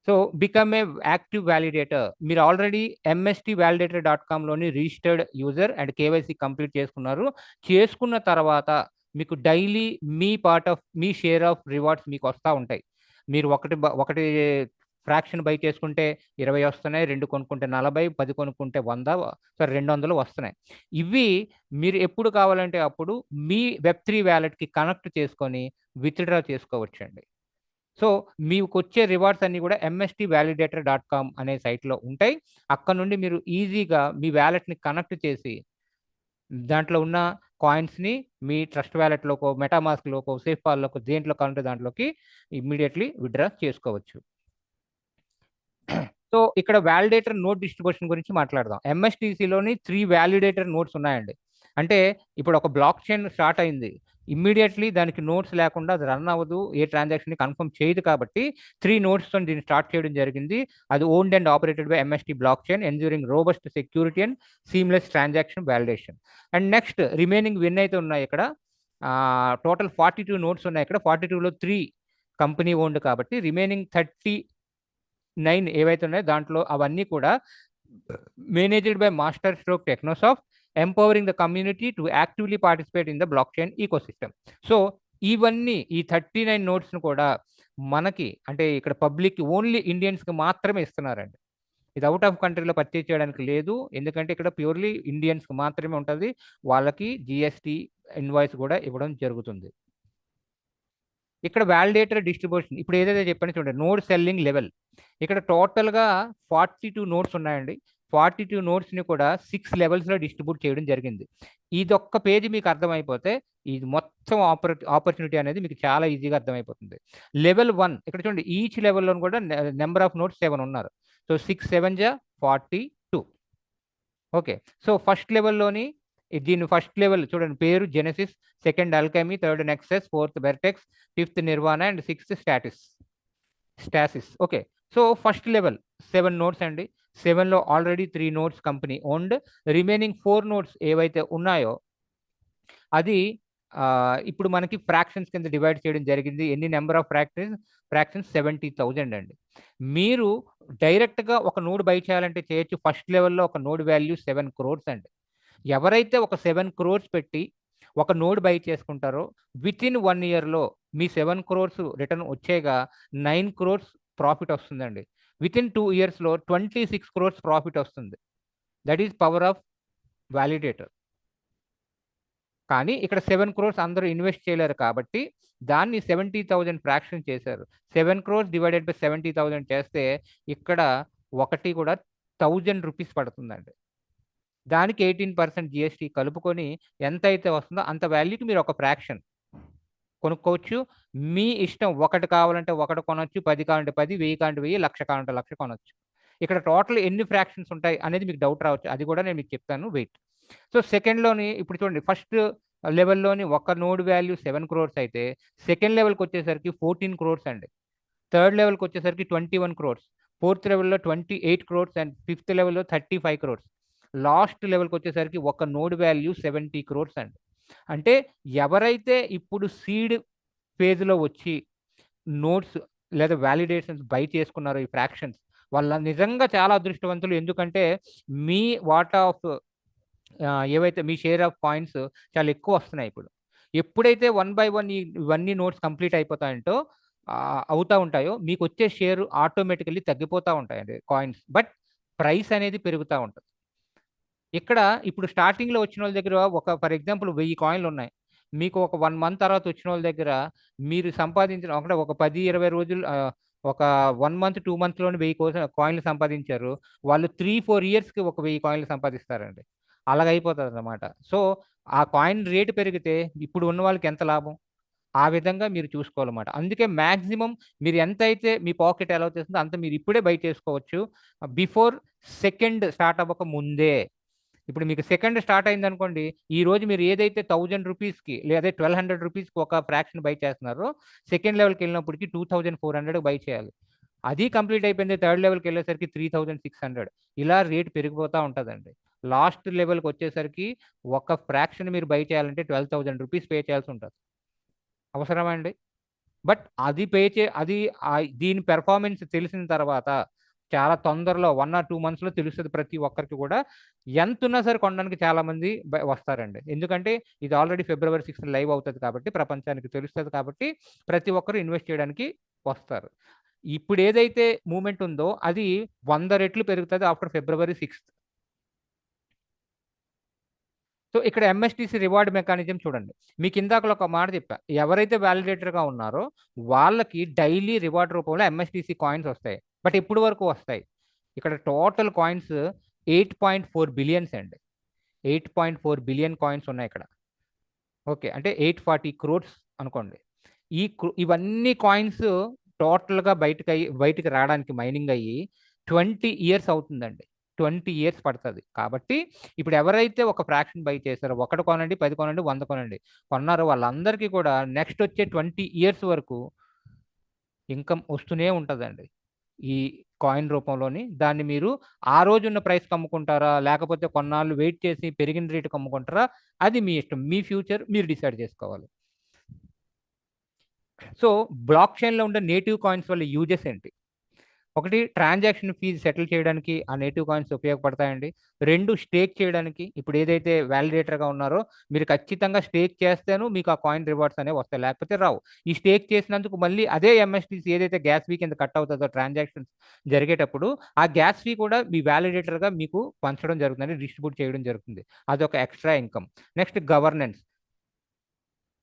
So become a active validator. మీరు ఆల్రెడీ mstvalidator.comలోని registered user and KYC complete చేసుకున్న తర్వాత మీకు డైలీ మీ పార్ట్ ఆఫ్ మీ షేర్ ఆఫ్ రివార్డ్స్ మీకు వస్తూ ఉంటాయి. మీరు ఒకటి ఫ్రాక్షన్ బై చేసుకుంటే 20 వస్తున్నాయి, 2 కొనుక్కుంటే 40, 10 కొనుక్కుంటే 100, 200 వస్తున్నాయి. ఇవి మీరు ఎప్పుడు కావాలంటే అప్పుడు మీ వెబ్3 వ్యాలెట్కి కనెక్ట్ చేసుకొని విత్డ్రా చేసుకోవచ్చండి. సో మీకు వచ్చే రివార్డ్స్ అన్నీ కూడా mstvalidator.com అనే సైట్లో ఉంటాయి. అక్కడ నుండి మీరు ఈజీగా మీ వ్యాలెట్ని కనెక్ట్ చేసి దాంట్లో ఉన్న కాయిన్స్ని మీ ట్రస్ట్ వ్యాలెట్లోకో, మెటామాస్క్లోకో, సేఫ్పాల్లోకో, దేంట్లో కావాలంటే దాంట్లోకి ఇమ్మీడియట్లీ విత్డ్రా చేసుకోవచ్చు. సో ఇక్కడ వ్యాలిడేటర్ నోడ్ డిస్ట్రిబ్యూషన్ గురించి మాట్లాడదాం. ఎంఎస్టీసీలోని 3 వ్యాలిడేటర్ నోడ్స్ ఉన్నాయండి. అంటే ఇప్పుడు ఒక బ్లాక్ చైన్ స్టార్ట్ అయింది, ఇమ్మీడియట్లీ దానికి నోట్స్ లేకుండా అది రన్ అవ్వదు, ఏ ట్రాన్సాక్షన్ కన్ఫర్మ్ చేయదు. కాబట్టి 3 నోట్స్తో దీన్ని స్టార్ట్ చేయడం జరిగింది. అది owned and operated by MST blockchain, ensuring robust security and seamless transaction validation. And next, remaining విన్ అయితే ఉన్నాయి ఇక్కడ. టోటల్ 42 నోట్స్ ఉన్నాయి ఇక్కడ. 42లో 3 కంపెనీ ఓన్డ్ కాబట్టి రిమైనింగ్ 39 ఏవైతే ఉన్నాయో దాంట్లో అవన్నీ కూడా managed by Master Stroke Technosoft, empowering the community to actively participate in the blockchain ecosystem. So ఇవన్నీ ఈ 39 నోట్స్ను కూడా మనకి అంటే ఇక్కడ పబ్లిక్ ఓన్లీ ఇండియన్స్కి మాత్రమే ఇస్తున్నారండి. ఇది అవుట్ ఆఫ్ కంట్రీలో పర్చేజ్ చేయడానికి లేదు, ఎందుకంటే ఇక్కడ ప్యూర్లీ ఇండియన్స్కి మాత్రమే ఉంటుంది. వాళ్ళకి జిఎస్టీ ఇన్వాయిస్ కూడా ఇవ్వడం జరుగుతుంది. ఇక్కడ వ్యాలిడేటర్ డిస్ట్రిబ్యూషన్ ఇప్పుడు ఏదైతే చెప్పాను చూడండి, నోడ్ సెల్లింగ్ లెవెల్. ఇక్కడ టోటల్గా 42 నోట్స్ ఉన్నాయండి. 42 నోట్స్ని కూడా 6 లెవెల్స్లో డిస్ట్రిబ్యూట్ చేయడం జరిగింది. ఇదొక్క పేజీ మీకు అర్థమైపోతే ఇది మొత్తం ఆపర్చునిటీ అనేది మీకు చాలా ఈజీగా అర్థమైపోతుంది. లెవెల్ 1 ఇక్కడ చూడండి, ఈచ్ లెవెల్లో కూడా నెంబర్ ఆఫ్ నోట్స్ 7 ఉన్నారు. సో 6 7 42. ఓకే, సో ఫస్ట్ లెవెల్లోని దీని ఫస్ట్ లెవెల్ చూడండి, పేరు Genesis, second Alchemy, third Nexus, fourth Vertex, fifth Nirvana and sixth Stasis. Okay, so first level 7 notes అండి. 7లో already 3 notes company owned. Remaining 4 notes ఏవైతే ఉన్నాయో అది ఇప్పుడు మనకి ఫ్రాక్షన్స్ కింద డివైడ్ చేయడం జరిగింది. ఎన్ని నెంబర్ ఆఫ్ ఫ్రాక్షన్స్ 70,000 అండి. మీరు డైరెక్ట్గా ఒక నోడ్ బై చేయాలంటే చేయొచ్చు. ఫస్ట్ లెవెల్లో ఒక నోడ్ వాల్యూ 7 crores అండి. ఎవరైతే ఒక 7 crores పెట్టి ఒక నోడ్ బై చేసుకుంటారో వితిన్ 1 yearలో మీ 7 crores రిటర్న్ వచ్చేగా 9 crores ప్రాఫిట్ వస్తుందండి. వితిన్ 2 yearsలో 26 crores ప్రాఫిట్ వస్తుంది. That is power of validator. కానీ ఇక్కడ 7 crores అందరూ ఇన్వెస్ట్ చేయలేరు కాబట్టి దాన్ని 70,000 ఫ్రాక్షన్ చేశారు. 7 crores డివైడెడ్ బై 70,000 చేస్తే ఇక్కడ ఒకటి కూడా 1,000 రూపీస్ పడుతుందండి. దానికి 18% జిఎస్టీ కలుపుకొని ఎంత అయితే వస్తుందో అంత వాల్యూకి మీరు ఒక ఫ్రాక్షన్ కొనుక్కోవచ్చు. మీ ఇష్టం, ఒకటి కావాలంటే ఒకటి కొనొచ్చు, 10 కావాలంటే 10, 1000 కావాలంటే 1000, 1,00,000 కావాలంటే 1,00,000 కొనొచ్చు. ఇక్కడ టోటల్ ఎన్ని ఫ్రాక్షన్స్ ఉంటాయి అనేది మీకు డౌట్ రావచ్చు, అది కూడా నేను మీకు చెప్తాను, వెయిట్. సో సెకండ్లోని ఇప్పుడు చూడండి, ఫస్ట్ లెవెల్లోని ఒక నోడ్ వాల్యూ 7 crores అయితే సెకండ్ లెవెల్కి వచ్చేసరికి 14 crores అండి. థర్డ్ లెవెల్కి వచ్చేసరికి 21 crores, ఫోర్త్ లెవెల్లో 28 crores అండ్ ఫిఫ్త్ లెవెల్లో 35 crores. లాస్ట్ లెవెల్కి వచ్చేసరికి ఒక నోడ్ వాల్యూ 70 crores అండి. అంటే ఎవరైతే ఇప్పుడు సీడ్ ఫేజ్లో వచ్చి నోట్స్ లేదా వ్యాలిడేషన్స్ బై చేసుకున్నారో ఈ ఫ్రాక్షన్స్, వాళ్ళ నిజంగా చాలా అదృష్టవంతులు. ఎందుకంటే మీ వాటా ఆఫ్ ఏవైతే మీ షేర్ ఆఫ్ పాయింట్స్ చాలా ఎక్కువ వస్తున్నాయి. ఇప్పుడు ఎప్పుడైతే 1 by 1 ఇవన్నీ నోట్స్ కంప్లీట్ అవుతూ ఉంటాయో మీకు వచ్చే షేర్ ఆటోమేటికల్లీ తగ్గిపోతూ ఉంటాయండి కాయిన్స్, బట్ ప్రైస్ అనేది పెరుగుతూ ఉంటుంది. ఇక్కడ ఇప్పుడు స్టార్టింగ్లో వచ్చిన వాళ్ళ దగ్గర ఒక ఫర్ ఎగ్జాంపుల్ 1000 కాయిన్లు ఉన్నాయి. మీకు ఒక 1 మంత్ తర్వాత వచ్చిన వాళ్ళ దగ్గర మీరు సంపాదించిన ఒక 10-20 రోజులు ఒక 1 మంత్ 2 మంత్స్లోనే 1000 కాయిన్లు సంపాదించారు. వాళ్ళు 3-4 ఇయర్స్కి ఒక 1000 కాయిన్లు సంపాదిస్తారండి. అలాగైపోతుంది అన్నమాట. సో ఆ కాయిన్ రేటు పెరిగితే ఇప్పుడు ఉన్న వాళ్ళకి ఎంత లాభం, ఆ విధంగా మీరు చూసుకోవాలన్నమాట. అందుకే మ్యాక్సిమం మీరు ఎంతైతే మీ పాకెట్ అలౌ చేస్తుందో అంత మీరు ఇప్పుడే బై చేసుకోవచ్చు, బిఫోర్ సెకండ్ స్టార్ట్ అవ్వక ముందే. ఇప్పుడు మీకు సెకండ్ స్టార్ట్ అయింది అనుకోండి, ఈ రోజు మీరు ఏదైతే 1000 రూపీస్కి లేదా 1200 రూపీస్కి ఒక ఫ్రాక్షన్ బై చేస్తున్నారో సెకండ్ లెవెల్కి వెళ్ళినప్పటికి 2400 బై చేయాలి. అది కంప్లీట్ అయిపోయింది, థర్డ్ లెవెల్కి వెళ్ళేసరికి 3600. ఇలా రేట్ పెరిగిపోతూ ఉంటుందండి. లాస్ట్ లెవెల్కి వచ్చేసరికి ఒక ఫ్రాక్షన్ మీరు బై చేయాలంటే 12,000 రూపీస్ పే చేయాల్సి ఉంటుంది. అవసరమా అండి? బట్ అది పే చే అది దీని పెర్ఫార్మెన్స్ తెలిసిన తర్వాత చాలా తొందరలో 1 or 2 monthsలో తెలుస్తుంది ప్రతి ఒక్కరికి కూడా. ఎంత ఉన్నా సరే కొనడానికి చాలా మంది వస్తారండి. ఎందుకంటే ఇది ఆల్రెడీ February 6 లైవ్ అవుతుంది కాబట్టి, ప్రపంచానికి తెలుస్తుంది కాబట్టి ప్రతి ఒక్కరు ఇన్వెస్ట్ చేయడానికి వస్తారు. ఇప్పుడు ఏదైతే మూమెంట్ ఉందో అది 100 రెట్లు పెరుగుతుంది ఆఫ్టర్ February 6. సో ఇక్కడ ఎంఎస్టీసీ రివార్డ్ మెకానిజం చూడండి. మీకు ఇందాకలో ఒక మాట చెప్పా, ఎవరైతే వ్యాలిడేటర్గా ఉన్నారో వాళ్ళకి డైలీ రివార్డ్ రూపంలో ఎంఎస్టీసీ కాయిన్స్ వస్తాయి. బట్ ఎప్పుడు వరకు వస్తాయి? ఇక్కడ టోటల్ కాయిన్స్ 8.4 బిలియన్స్ అండి. 8.4 బిలియన్ కాయిన్స్ ఉన్నాయి ఇక్కడ. ఓకే, అంటే 840 crores అనుకోండి. ఇవన్నీ కాయిన్స్ టోటల్గా బయటికి రావడానికి మైనింగ్ అయ్యి 20 ఇయర్స్ అవుతుందండి. 20 ఇయర్స్ పడుతుంది. కాబట్టి ఇప్పుడు ఎవరైతే ఒక ఫ్రాక్షన్ బై చేశారో, 1 కొనండి, 10 కొనండి, 100 కొనండి, కొన్నారో వాళ్ళందరికీ కూడా నెక్స్ట్ వచ్చే 20 ఇయర్స్ వరకు ఇన్కమ్ వస్తూనే ఉంటుందండి ఈ కాయిన్ రూపంలోని. దాన్ని మీరు ఆ రోజున్న ప్రైస్కి అమ్ముకుంటారా, లేకపోతే కొన్నాళ్ళు వెయిట్ చేసి పెరిగిన రేటుకి అమ్ముకుంటారా, అది మీ ఇష్టం. మీ ఫ్యూచర్ మీరు డిసైడ్ చేసుకోవాలి. సో బ్లాక్ చైన్లో ఉండే నేటివ్ కాయిన్స్ వల్ల యూజెస్ ఏంటి? ఒకటి, ట్రాన్సాక్షన్ ఫీజు సెటిల్ చేయడానికి ఆ నేటివ్ కాయిన్స్ ఉపయోగపడతాయండి. 2, స్టేక్ చేయడానికి. ఇప్పుడు ఏదైతే వ్యాలిడేటర్గా ఉన్నారో మీరు ఖచ్చితంగా స్టేక్ చేస్తేను మీకు ఆ కాయిన్ రివార్డ్స్ అనేవి వస్తాయి, లేకపోతే రావు. ఈ స్టేక్ చేసినందుకు మళ్ళీ అదే ఎంఎస్టీసీ ఏదైతే గ్యాస్ ఫీ కింద కట్ అవుతుందో ట్రాన్సాక్షన్స్ జరిగేటప్పుడు, ఆ గ్యాస్ ఫీ కూడా మీ వ్యాలిడేటర్గా మీకు పంచడం జరుగుతుంది, డిస్ట్రిబ్యూట్ చేయడం జరుగుతుంది. అదొక extra income. Next, governance,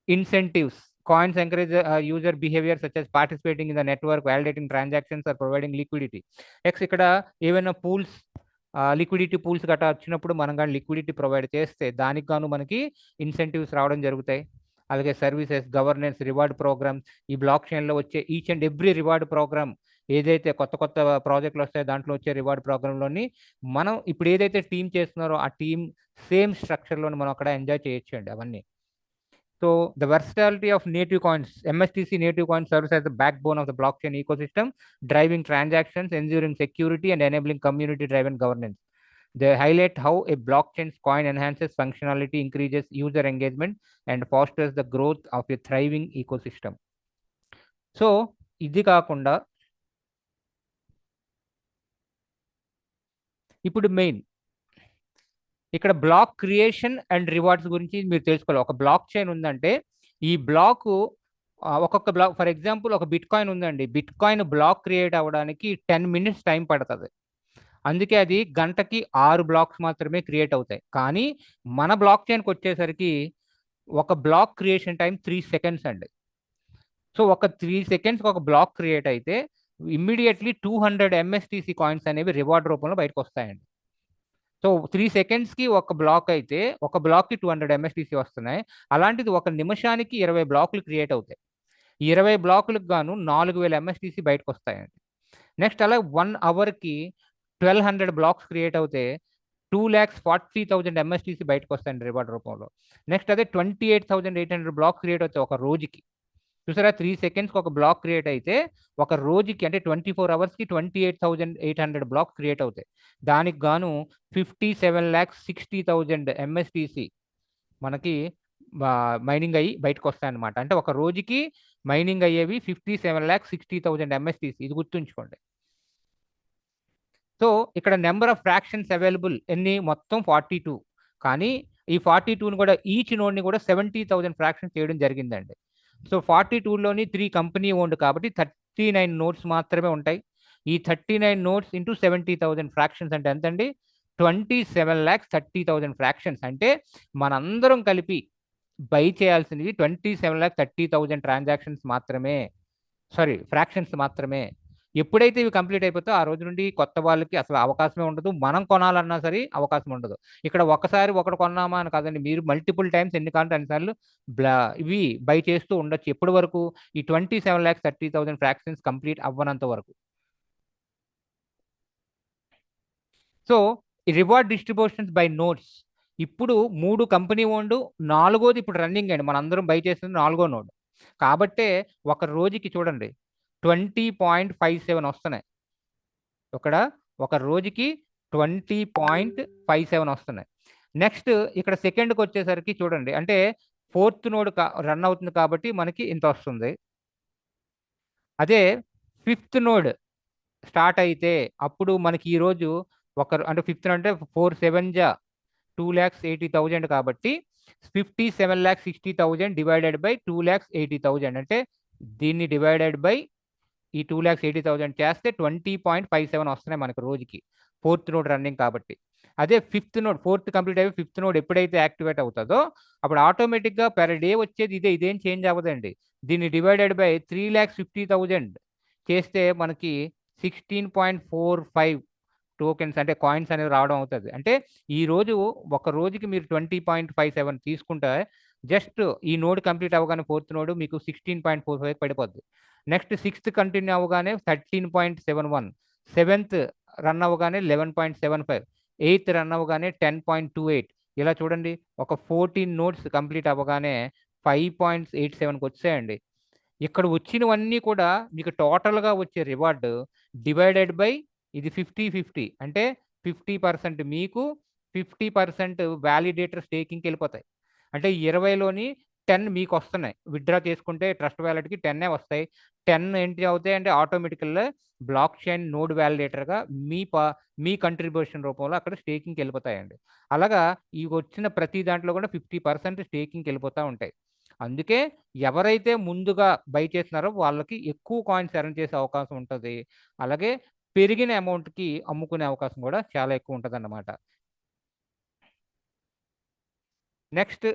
incentives. Coins encourage user behavior such as participating in the network, validating transactions, or providing liquidity. ఇక్కడ ఏవైనా పూల్స్, లిక్విడిటీ పూల్స్ గట్రా వచ్చినప్పుడు మనం కానీ లిక్విడిటీ ప్రొవైడ్ చేస్తే దానికి గాను మనకి ఇన్సెంటివ్స్ రావడం జరుగుతాయి. అలాగే సర్వీసెస్, గవర్నెన్స్, రివార్డ్ ప్రోగ్రామ్స్. ఈ బ్లాక్ చైన్లో వచ్చే each and every reward program, ఏదైతే కొత్త కొత్త ప్రాజెక్టులు వస్తాయో దాంట్లో వచ్చే రివార్డ్ ప్రోగ్రాంలోని మనం ఇప్పుడు ఏదైతే టీం చేస్తున్నారో ఆ టీం సేమ్ స్ట్రక్చర్లోని మనం అక్కడ ఎంజాయ్ చేయొచ్చు అండి అవన్నీ. So the versatility of native coins, MSTC native coins serves as the backbone of the blockchain ecosystem, driving transactions, ensuring security, and enabling community-driven governance. They highlight how a blockchain's coin enhances functionality, increases user engagement, and fosters the growth of a thriving ecosystem. So ఇది కాకుండా ఇప్పుడు main ఇక్కడ black creation and rewards గురించి మీరు తెలుసుకోవాలి. ఒక block chain ఉందంటే ఈ బ్లాక్ ఒక్కొక్క బ్లాక్, ఫర్ ఎగ్జాంపుల్ ఒక బిట్ కాయిన్ ఉందండి, బిట్ కాయిన్ బ్లాక్ క్రియేట్ అవ్వడానికి 10 minutes టైం పడుతుంది. అందుకే అది గంటకి 6 బ్లాక్స్ మాత్రమే క్రియేట్ అవుతాయి. కానీ మన బ్లాక్ చైన్కి వచ్చేసరికి ఒక బ్లాక్ క్రియేషన్ టైం 3 seconds అండి. సో ఒక 3 seconds ఒక బ్లాక్ క్రియేట్ అయితే ఇమ్మీడియట్లీ 200 MSTC కాయిన్స్ అనేవి రివార్డ్ రూపంలో బయటకు వస్తాయండి. సో 3 secondsకి ఒక బ్లాక్ అయితే ఒక బ్లాక్కి 200 MSTC వస్తున్నాయి. అలాంటిది ఒక నిమిషానికి 20 బ్లాకులు క్రియేట్ అవుతాయి. 20 బ్లాకులకు గాను 4000 MSTC బయటకు వస్తాయండి. నెక్స్ట్ అలా 1 అవర్కి 1200 బ్లాక్స్ క్రియేట్ అవుతే 2,40,000 MSTC బయటకు వస్తాయండి రివార్డ్ రూపంలో. నెక్స్ట్ అదే 28,800 బ్లాక్స్ క్రియేట్ అవుతాయి ఒక రోజుకి. చూసారా, 3 secondsకి ఒక బ్లాక్ క్రియేట్ అయితే ఒక రోజుకి అంటే 24 hours-కి 28,800 బ్లాక్స్ క్రియేట్ అవుతాయి. దానికి గాను 57,60,000 MSTC మనకి మైనింగ్ అయ్యి బయటకు వస్తాయన్నమాట. అంటే ఒక రోజుకి మైనింగ్ అయ్యేవి 57,60,000 MSTC. ఇది గుర్తుంచుకోండి. సో ఇక్కడ నెంబర్ ఆఫ్ ఫ్రాక్షన్స్ అవైలబుల్ ఎన్ని, మొత్తం 42. కానీ ఈ 42ని కూడా ఈచ్ నోడ్ని కూడా 70,000 ఫ్రాక్షన్స్ చేయడం జరిగిందండి. సో 42లోని 3 కంపెనీ ఓన్డ్ కాబట్టి 39 నోట్స్ మాత్రమే ఉంటాయి. ఈ 39 నోట్స్ ఇంటూ 70,000 ఫ్రాక్షన్స్ అంటే ఎంతండి? 27,30,000 ఫ్రాక్షన్స్. అంటే మనందరం కలిపి బై చేయాల్సినవి 27,30,000 ట్రాన్సాక్షన్స్ మాత్రమే, సారీ ఫ్రాక్షన్స్ మాత్రమే. ఎప్పుడైతే ఇవి కంప్లీట్ అయిపోతాయో ఆ రోజు నుండి కొత్త వాళ్ళకి అసలు అవకాశమే ఉండదు. మనం కొనాలన్నా సరే అవకాశం ఉండదు. ఇక్కడ ఒకసారి ఒకటి కొన్నామా అని కాదండి, మీరు మల్టిపుల్ టైమ్స్ ఎన్ని కావాలంటే అన్నిసార్లు ఇవి బై చేస్తూ ఉండొచ్చు. ఎప్పటి వరకు? ఈ 27,30,000 ఫ్రాక్షన్స్ కంప్లీట్ అవ్వనంత వరకు. సో ఈ రివార్డ్ డిస్ట్రిబ్యూషన్స్ బై నోట్స్ ఇప్పుడు 3 కంపెనీ ఓన్డ్, 4వది ఇప్పుడు రన్నింగ్ అండి. మనందరం బై చేస్తుంది 4వ నోడ్. కాబట్టే ఒక రోజుకి చూడండి 20.57 వస్తున్నాయి. ఒక రోజుకి 20.57 వస్తున్నాయి. నెక్స్ట్ ఇక్కడ సెకండ్కి వచ్చేసరికి చూడండి, అంటే 4th నోడ్ రన్ అవుతుంది కాబట్టి మనకి ఇంత వస్తుంది. అదే 5th నోడ్ స్టార్ట్ అయితే అప్పుడు మనకి ఈరోజు అంటే 5th అంటే 4 7 జా 2,80,000 కాబట్టి 57,60,000 డివైడెడ్ బై 2,80,000 అంటే దీన్ని డివైడెడ్ బై ఈ 2,80,000 చేస్తే 20.57 వస్తున్నాయి మనకు రోజుకి, 4th నోడ్ రన్నింగ్ కాబట్టి. అదే 5th నోడ్, 4th కంప్లీట్ అయిపోయి 5th నోడ్ ఎప్పుడైతే యాక్టివేట్ అవుతుందో అప్పుడు ఆటోమేటిక్గా పెర్ డే వచ్చేది ఇదేం చేంజ్ అవ్వదండి. దీన్ని డివైడెడ్ బై 3,50,000 చేస్తే మనకి 16.45 టోకెన్స్ అంటే కాయిన్స్ అనేవి రావడం అవుతుంది. అంటే ఈ రోజు ఒక రోజుకి మీరు 20.57 తీసుకుంటే జస్ట్ ఈ నోడ్ కంప్లీట్ అవ్వగానే 4th నోడ్ మీకు 16.45 పడిపోద్ది. నెక్స్ట్ 6th కంటిన్యూ అవ్వగానే 13.71, 7th రన్ అవ్వగానే 11.75, 8th రన్ అవ్వగానే 10.28. ఇలా చూడండి, ఒక 14 నోడ్స్ కంప్లీట్ అవ్వగానే 5.87కి వచ్చాయండి. ఇక్కడ వచ్చినవన్నీ కూడా మీకు టోటల్గా వచ్చే రివార్డు డివైడెడ్ బై ఇది 50-50 అంటే 50% మీకు, 50% వ్యాలిడేటర్ స్టేకింగ్కి వెళ్ళిపోతాయి. అంటే 20లోని 10 మీకు వస్తున్నాయి. విత్డ్రా చేసుకుంటే ట్రస్ట్ వ్యాలెట్కి 10 వస్తాయి. 10 ఏంటి అవుతాయి అంటే ఆటోమేటికల్గా బ్లాక్ చైన్ నోడ్ వ్యాలిడేటర్గా మీ కంట్రిబ్యూషన్ రూపంలో అక్కడ స్టేకింగ్కి వెళ్ళిపోతాయండి. అలాగా ఈ వచ్చిన ప్రతి దాంట్లో కూడా 50% స్టేకింగ్కి వెళ్ళిపోతూ ఉంటాయి. అందుకే ఎవరైతే ముందుగా బై చేస్తున్నారో వాళ్ళకి ఎక్కువ కాయిన్స్ ఎర్న్ చేసే అవకాశం ఉంటుంది. అలాగే పెరిగిన అమౌంట్కి అమ్ముకునే అవకాశం కూడా చాలా ఎక్కువ ఉంటుంది అన్నమాట. నెక్స్ట్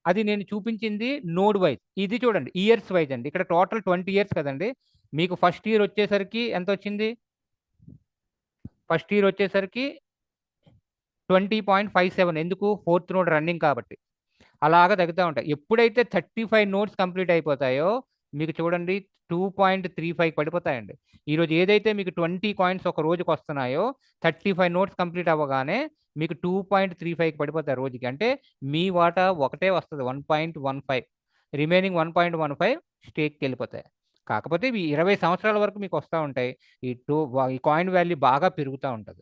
అది నేను చూపించింది నోడ్ వైజ్. ఇది చూడండి ఇయర్స్ వైజ్ అండి. ఇక్కడ టోటల్ 20 ఇయర్స్ కదండి. మీకు ఫస్ట్ ఇయర్ వచ్చేసరికి ఎంత వచ్చింది? ఫస్ట్ ఇయర్ వచ్చేసరికి 20.57. ఎందుకు? 4th నోడ్ రన్నింగ్ కాబట్టి. అలాగా తగ్గుతూ ఉంటాయి. ఎప్పుడైతే 35 నోట్స్ కంప్లీట్ అయిపోతాయో మీకు చూడండి 2.35 పడిపోతాయండి. ఈరోజు ఏదైతే మీకు 20 కాయిన్స్ ఒక రోజుకి వస్తున్నాయో 35 నోట్స్ కంప్లీట్ అవ్వగానే మీకు 2.35 పడిపోతాయి రోజుకి. అంటే మీ వాటా ఒకటే వస్తుంది 1.15, రిమైనింగ్ 1.15 స్టేక్కి వెళ్ళిపోతాయి. కాకపోతే ఇవి 20 సంవత్సరాల వరకు మీకు వస్తూ ఉంటాయి. ఈ కాయిన్ వాల్యూ బాగా పెరుగుతూ ఉంటుంది.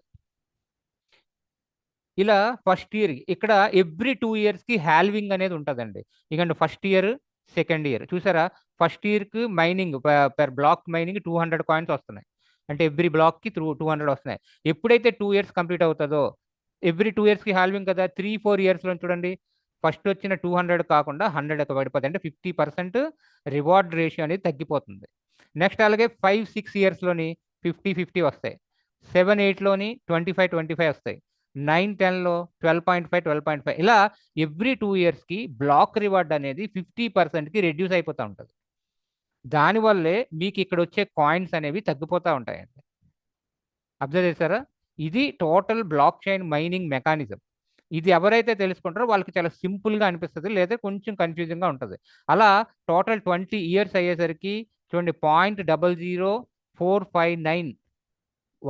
ఇలా ఫస్ట్ ఇయర్ ఇక్కడ ఎవ్రీ 2 ఇయర్స్కి హ్యాల్వింగ్ అనేది ఉంటుందండి. ఇకండి ఫస్ట్ ఇయర్, సెకండ్ ఇయర్ చూసారా? ఫస్ట్ ఇయర్కి mining per block mining 200 coins వస్తున్నాయి. అంటే ఎవ్రీ బ్లాక్కి 200 వస్తున్నాయి. ఎప్పుడైతే 2 ఇయర్స్ కంప్లీట్ అవుతుందో ఎవ్రీ 2 ఇయర్స్కి హ్యాల్వింగ్ కదా, 3-4 ఇయర్స్లో చూడండి ఫస్ట్ వచ్చిన 200 కాకుండా 100 పడిపోతుంది. అంటే 50% రివార్డ్ రేషియో అనేది తగ్గిపోతుంది. నెక్స్ట్ అలాగే 5-6 ఇయర్స్లోని 50-50 వస్తాయి. 7-8లోని 25-25 వస్తాయి. 9-10లో 12.5 ఇలా ఎవ్రీ 2 ఇయర్స్కి బ్లాక్ రివార్డ్ అనేది 50%కి రెడ్యూస్ అయిపోతూ ఉంటుంది. దానివల్లే మీకు ఇక్కడ వచ్చే కాయిన్స్ అనేవి తగ్గిపోతూ ఉంటాయండి. అబ్జర్వ్ చేశారా? ఇది total block chain mining mechanism. ఇది ఎవరైతే తెలుసుకుంటారో వాళ్ళకి చాలా సింపుల్గా అనిపిస్తుంది, లేదా కొంచెం కన్ఫ్యూజింగ్గా ఉంటుంది. అలా టోటల్ 20 ఇయర్స్ అయ్యేసరికి చూడండి 0.00459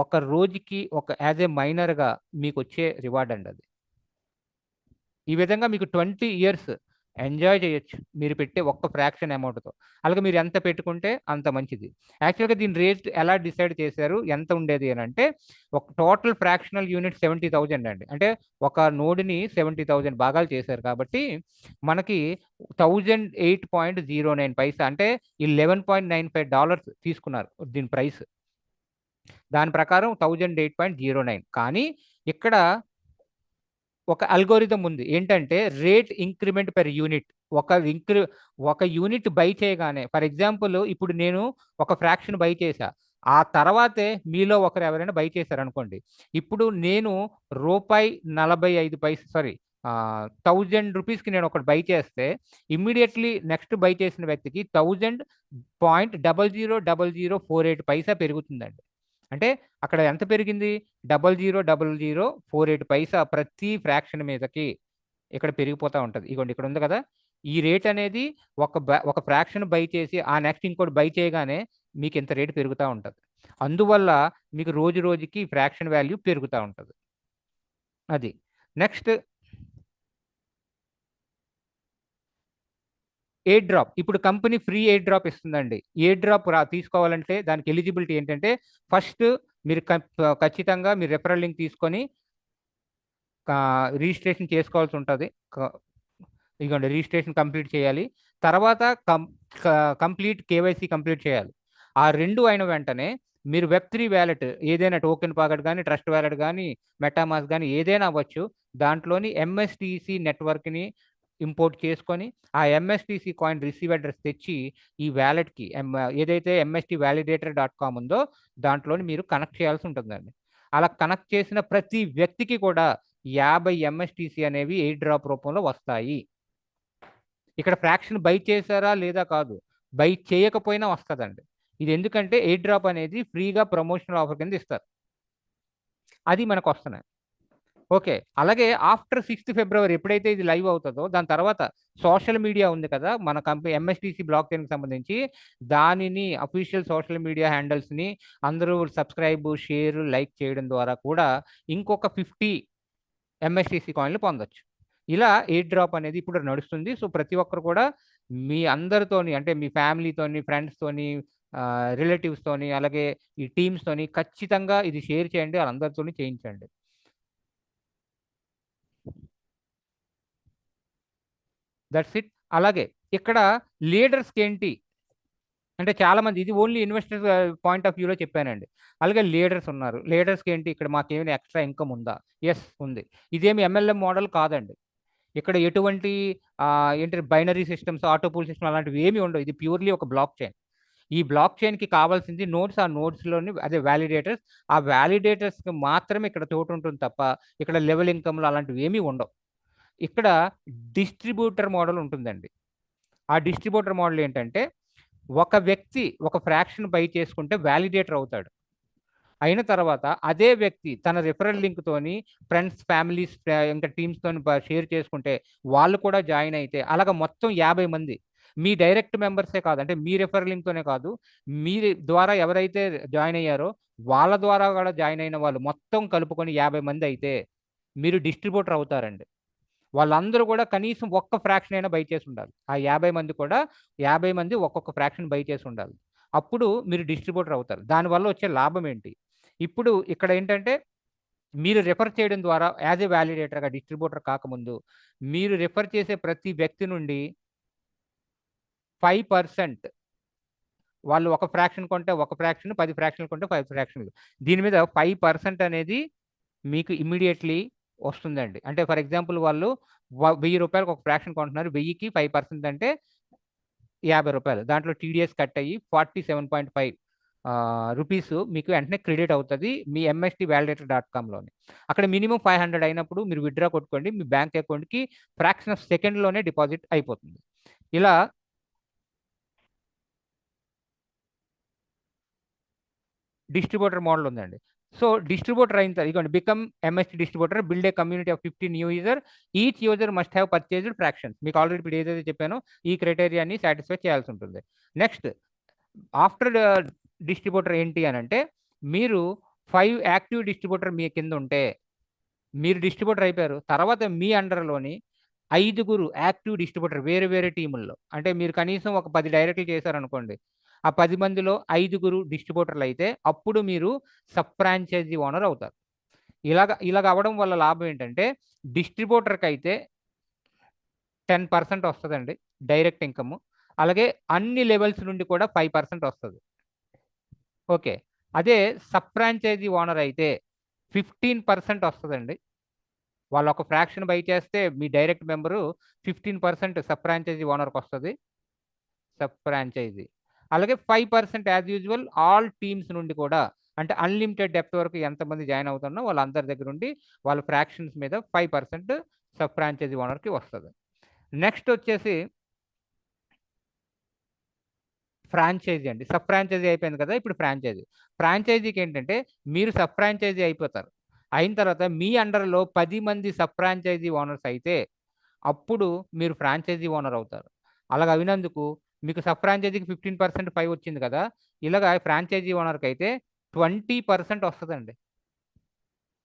ఒక రోజుకి యాజ్ ఏ మైనర్గా మీకు వచ్చే రివార్డ్ అండి అది. ఈ విధంగా మీకు 20 ఇయర్స్ ఎంజాయ్ చేయొచ్చు మీరు పెట్టే ఒక్క ఫ్రాక్షన్ అమౌంట్తో. అలాగే మీరు ఎంత పెట్టుకుంటే అంత మంచిది. యాక్చువల్గా దీని రేట్ ఎలా డిసైడ్ చేశారు, ఎంత ఉండేది అని అంటే ఒక టోటల్ ఫ్రాక్షనల్ యూనిట్ 70,000 అండి. అంటే ఒక నోడ్ని 70,000 భాగాలు చేశారు కాబట్టి మనకి 1,008.09 పైసా అంటే $11.95 తీసుకున్నారు దీని ప్రైస్. దాని ప్రకారం 1,008.09. కానీ ఇక్కడ ఒక అల్గోరిథం ఉంది. ఏంటంటే రేట్ ఇంక్రిమెంట్ పెర్ యూనిట్. ఒక యూనిట్ బై చేయగానే, ఫర్ ఎగ్జాంపుల్ ఇప్పుడు నేను ఒక ఫ్రాక్షన్ బై చేశా, ఆ తర్వాతే మీలో ఒకరు ఎవరైనా బై చేశారనుకోండి. ఇప్పుడు నేను రూపాయి 45 సారీ 1000 రూపీస్‌కి నేను ఒకటి బై చేస్తే ఇమ్మీడియేట్‌లీ నెక్స్ట్ బై చేసిన వ్యక్తికి 1000.000048 పైసా పెరుగుతుందండి. అంటే అక్కడ ఎంత పెరిగింది? 000048 పైసా ప్రతి ఫ్రాక్షన్ మీదకి ఇక్కడ పెరిగిపోతా ఉంటది. ఇగోండి ఇక్కడ ఉంది కదా! ఈ రేట్ అనేది ఒక ఫ్రాక్షన్ బై చేసి ఆ నెక్స్ట్ ఇంకోటి బై చేయగానే మీకు ఇంత రేట్ పెరుగుతా ఉంటది. అందువల్ల మీకు రోజు రోజుకి ఫ్రాక్షన్ వాల్యూ పెరుగుతా ఉంటది. అది. Next airdrop. ఇప్పుడు కంపెనీ ఫ్రీ ఎయిర్ డ్రాప్ ఇస్తుందండి. ఎయిర్ డ్రాప్ తీసుకోవాలంటే దానికి ఎలిజిబిలిటీ ఏంటంటే ఫస్ట్ మీరు ఖచ్చితంగా మీరు రిఫరల్ లింక్ తీసుకొని రిజిస్ట్రేషన్ చేసుకోవాల్సి ఉంటది. ఇదిగోండి రిజిస్ట్రేషన్ కంప్లీట్ చేయాలి. తర్వాత కంప్లీట్ కేవైసీ కంప్లీట్ చేయాలి. ఆ 2 అయిన వెంటనే మీరు వెబ్3 వాలెట్ ఏదైనా టోకెన్ పాకెట్ గాని, ట్రస్ట్ వాలెట్ గాని, మెటామాస్క్ గాని ఏదైనా అవ్వచ్చు. దాంట్లోని ఎంఎస్టీసీ నెట్వర్క్‌ని ఇంపోర్ట్ చేసుకొని, ఆ ఎంఎస్టీసీ కాయిన్ రిసీవ్ అడ్రెస్ తెచ్చి ఈ వాలెట్‌కి ఏదైతే ఎంఎస్టీ వాలిడేటర్ డాట్ కామ్ ఉందో దాంట్లోని మీరు కనెక్ట్ చేయాల్సి ఉంటుందండి. అలా కనెక్ట్ చేసిన ప్రతి వ్యక్తికి కూడా 50 ఎంఎస్టీసీ అనేవి ఎయిర్ డ్రాప్ రూపంలో వస్తాయి. ఇక్కడ ఫ్రాక్షన్ బై చేశారా లేదా కాదు. బై చేయకపోయినా వస్తదండి. ఇది ఎందుకంటే ఎయిర్ డ్రాప్ అనేది ఫ్రీగా ప్రమోషనల్ ఆఫర్ కింద ఇస్తారు. అది మనకొస్తున్నాయి. ఓకే. అలాగే ఆఫ్టర్ 6థ్ ఫిబ్రవరి ఎప్పుడైతే ఇది లైవ్ అవుతదో దాని తర్వాత సోషల్ మీడియా ఉంది కదా! మన ఎంఎస్టీసీ బ్లాక్ చైన్‌కి సంబంధించి దానిని అఫీషియల్ సోషల్ మీడియా హ్యాండిల్స్‌ని అందరూ సబ్స్క్రైబ్, షేర్, లైక్ చేయడం ద్వారా కూడా ఇంకొక 50 ఎంఎస్టీసీ కాయిన్‌లు పొందొచ్చు. ఇలా ఎయిర్ డ్రాప్ అనేది ఇప్పుడు నడుస్తుంది. సో, ప్రతి ఒక్కరు కూడా మీ అందరితోని అంటే మీ ఫ్యామిలీతోని, ఫ్రెండ్స్‌తోని రిలేటివ్స్‌తోని అలాగే ఈ టీమ్స్‌తోని ఖచ్చితంగా ఇది షేర్ చేయండి. ఆళ్ళందరితోని చేయించండి. That's it. అలాగే ఇక్కడ లీడర్స్‌కేంటి అంటే చాలామంది ఇది ఓన్లీ ఇన్వెస్టర్ పాయింట్ ఆఫ్ వ్యూలో చెప్పానండి. అలాగే లీడర్స్ ఉన్నారు. లీడర్స్‌కేంటి ఇక్కడ మాకేమైనా ఎక్స్‌ట్రా ఇన్‌కమ్ ఉందా? యెస్ ఉంది. ఇదేమి ఎంఎల్ఎం మోడల్ కాదండి. ఇక్కడ ఎటువంటి ఏంటి binary systems, auto pool system అలాంటివి ఏమి ఉండవు. ఇది ప్యూర్‌లీ ఒక బ్లాక్ చైన్. ఈ బ్లాక్ చైన్‌కి కావాల్సింది నోడ్స్, ఆ నోడ్స్‌లోని అదే వాలిడేటర్స్. ఆ వాలిడేటర్స్‌కి మాత్రమే ఇక్కడ చోటుంటుంది తప్ప, ఇక్కడ లెవెల్ ఇన్‌కమ్‌లు అలాంటివి ఏమీ ఉండవు. ఇక్కడ డిస్ట్రిబ్యూటర్ మోడల్ ఉంటుందండి. ఆ డిస్ట్రిబ్యూటర్ మోడల్ ఏంటంటే, ఒక వ్యక్తి ఒక ఫ్రాక్షన్ బై చేసుకుంటే వాలిడేటర్ అవుతాడు. అయిన తర్వాత అదే వ్యక్తి తన రిఫరల్ లింక్‌తోని ఫ్రెండ్స్, ఫ్యామిలీస్ ఇంకా టీమ్స్‌తోని షేర్ చేసుకుంటే వాళ్ళు కూడా జాయిన్ అయితే అలాగ మొత్తం 50 మంది మీ డైరెక్ట్ మెంబర్సే కాదు. అంటే మీ రిఫరల్ లింక్‌తోనే కాదు. మీ ద్వారా ఎవరైతే జాయిన్ అయ్యారో వాళ్ళ ద్వారా కూడా జాయిన్ అయిన వాళ్ళు మొత్తం కలుపుకొని 50 మంది అయితే మీరు డిస్ట్రిబ్యూటర్ అవుతారండి. వాళ్ళందరూ కూడా కనీసం ఒక్క ఫ్రాక్షన్ అయినా బై చేసి ఉండాలి. ఆ 50 మంది కూడా 50 మంది ఒక్కొక్క ఫ్రాక్షన్ బై చేసి ఉండాలి. అప్పుడు మీరు డిస్ట్రిబ్యూటర్ అవుతారు. దానివల్ల వచ్చే లాభం ఏంటి? ఇప్పుడు ఇక్కడ ఏంటంటే మీరు రిఫర్ చేయడం ద్వారా యాస్ ఎ వాలిడేటర్‌గా డిస్ట్రిబ్యూటర్ కాకముందు మీరు రిఫర్ చేసే ప్రతి వ్యక్తి నుండి 5% వాళ్ళు ఒక ఫ్రాక్షన్ కొంటే ఒక ఫ్రాక్షన్, 10 ఫ్రాక్షన్‌లు కొంటే 5 ఫ్రాక్షన్‌లు. దీని మీద 5% అనేది మీకు ఇమ్మీడియేట్‌లీ వస్తుందండి. అంటే ఫర్ ఎగ్జాంపుల్ వాళ్ళు రూ. 1000 ఒక ఫ్రాక్షన్ కొంటున్నారు. 1000కి 5% అంటే రూ. 50. దాంట్లో టీడీఎస్ కట్ అయ్యి 47.5 రూపీస్ మీకు వెంటనే క్రెడిట్ అవుతది. మీ ఎంఎస్టీ వాలిడేటర్ డాట్ కామ్‌లోని. అక్కడ మినిమమ్ 500 అయినప్పుడు మీరు విత్‌డ్రా కొట్టుకోండి. మీ బ్యాంక్ అకౌంట్‌కి ఫ్రాక్షన్ ఆఫ్ సెకండ్‌లోనే డిపాజిట్ అయిపోతుంది. ఇలా డిస్ట్రిబ్యూటర్ మోడల్ ఉందండి. సో, డిస్ట్రిబ్యూటర్ అయిన ఇదిగోండి become MST distributor, build a community of 50 new user. Each user must have purchased fractions. మీకు ఆల్రెడీ ఇప్పుడు ఏదైతే చెప్పానో ఈ క్రైటీరియాని సాటిస్ఫై చేయాల్సి ఉంటుంది. నెక్స్ట్ ఆఫ్టర్ డిస్ట్రిబ్యూటర్ ఏంటి అనంటే మీరు 5 యాక్టివ్ డిస్ట్రిబ్యూటర్ మీ కింద ఉంటే మీరు డిస్ట్రిబ్యూటర్ అయిపోయారు. తర్వాత మీ అండర్‌లోని 5గురు యాక్టివ్ డిస్ట్రిబ్యూటర్ వేరే వేరే టీముల్లో. అంటే మీరు కనీసం ఒక 10 డైరెక్ట్‌లు చేశారనుకోండి. ఆ 10 మందిలో 5గురు డిస్ట్రిబ్యూటర్లు అయితే అప్పుడు మీరు సబ్ ఫ్రాంచైజీ ఓనర్ అవుతారు. ఇలాగ అవ్వడం వల్ల లాభం ఏంటంటే డిస్ట్రిబ్యూటర్‌కైతే 10% వస్తదండి డైరెక్ట్ ఇన్‌కమ్. అలాగే అన్ని లెవెల్స్ నుండి కూడా 5% వస్తది. ఓకే. అదే సబ్ ఫ్రాంచైజీ ఓనర్ అయితే 15% వస్తదండి. వాళ్ళు ఒక ఫ్రాక్షన్ బై చేస్తే మీ డైరెక్ట్ మెంబరు 15% సబ్ ఫ్రాంచైజీ ఓనర్‌కొస్తది. Sub franchisee. అలాగే 5% యాజ్ యూజువల్ ఆల్ టీమ్స్ నుండి కూడా, అంటే అన్లిమిటెడ్ డెప్త్ వరకు ఎంతమంది జాయిన్ అవుతున్నా వాళ్ళందరి దగ్గర నుండి వాళ్ళ ఫ్రాక్షన్స్ మీద 5% సబ్ ఫ్రాంచైజీ ఓనర్కి వస్తుంది. నెక్స్ట్ వచ్చేసి ఫ్రాంచైజీ అండి. సబ్ ఫ్రాంచైజీ అయిపోయింది కదా! ఇప్పుడు ఫ్రాంచైజీ. ఫ్రాంచైజీకి ఏంటంటే మీరు సబ్ ఫ్రాంచైజీ అయిపోతారు. అయిన తర్వాత మీ అండర్‌లో 10 మంది సబ్ ఫ్రాంచైజీ ఓనర్స్ అయితే అప్పుడు మీరు ఫ్రాంచైజీ ఓనర్ అవుతారు. అలాగ అయినందుకు మీకు సబ్ ఫ్రాంచైజీకి 15% పై వచ్చింది కదా! ఇలాగ ఫ్రాంచైజీ ఓనర్‌కైతే 20% వస్తదండి.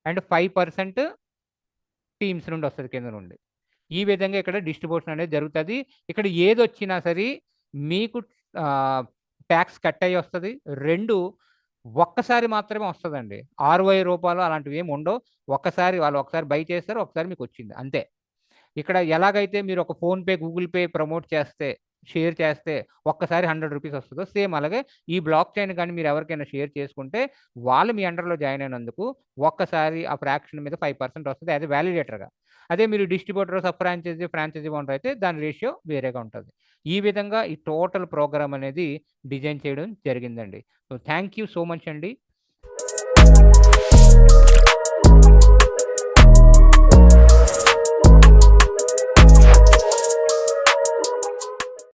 అండ్ 5% టీమ్స్ నుండి వస్తది కింద నుండి. ఈ విధంగా ఇక్కడ డిస్ట్రిబ్యూషన్ అనేది జరుగుతది. ఇక్కడ ఏదొచ్చినా సరే మీకు టాక్స్ కట్ అయ్యి వస్తది. 2 ఒక్కసారి మాత్రమే వస్తదండి. రూ. 60 అలాంటివి ఏమి ఉండవు. వాళ్ళు ఒకసారి బై చేస్తారు. ఒకసారి మీకొచ్చింది అంతే. ఇక్కడ ఎలాగైతే మీరు ఒక ఫోన్‌పే, గూగుల్ పే ప్రమోట్ చేస్తే, షేర్ చేస్తే ఒక్కసారి రూ. 100 వస్తదో సేమ్ అలాగే ఈ బ్లాక్ చైన్ గాని మీరు ఎవరికైనా షేర్ చేసుకుంటే వాళ్ళు మీ అండర్‌లో జాయిన్ అయినందుకు ఒక్కసారి ఆ ఫ్రాక్షన్ మీద 5% వస్తది యాస్ ఎ వాలిడేటర్‌గా. అదే మీరు distributor, sub franchisee, franchisee owner అయితే దాని రేషియో వేరేగా ఉంటది. ఈ విధంగా ఈ టోటల్ ప్రోగ్రామ్ అనేది డిజైన్ చేయడం జరిగిందండి. So, thank you so much అండి.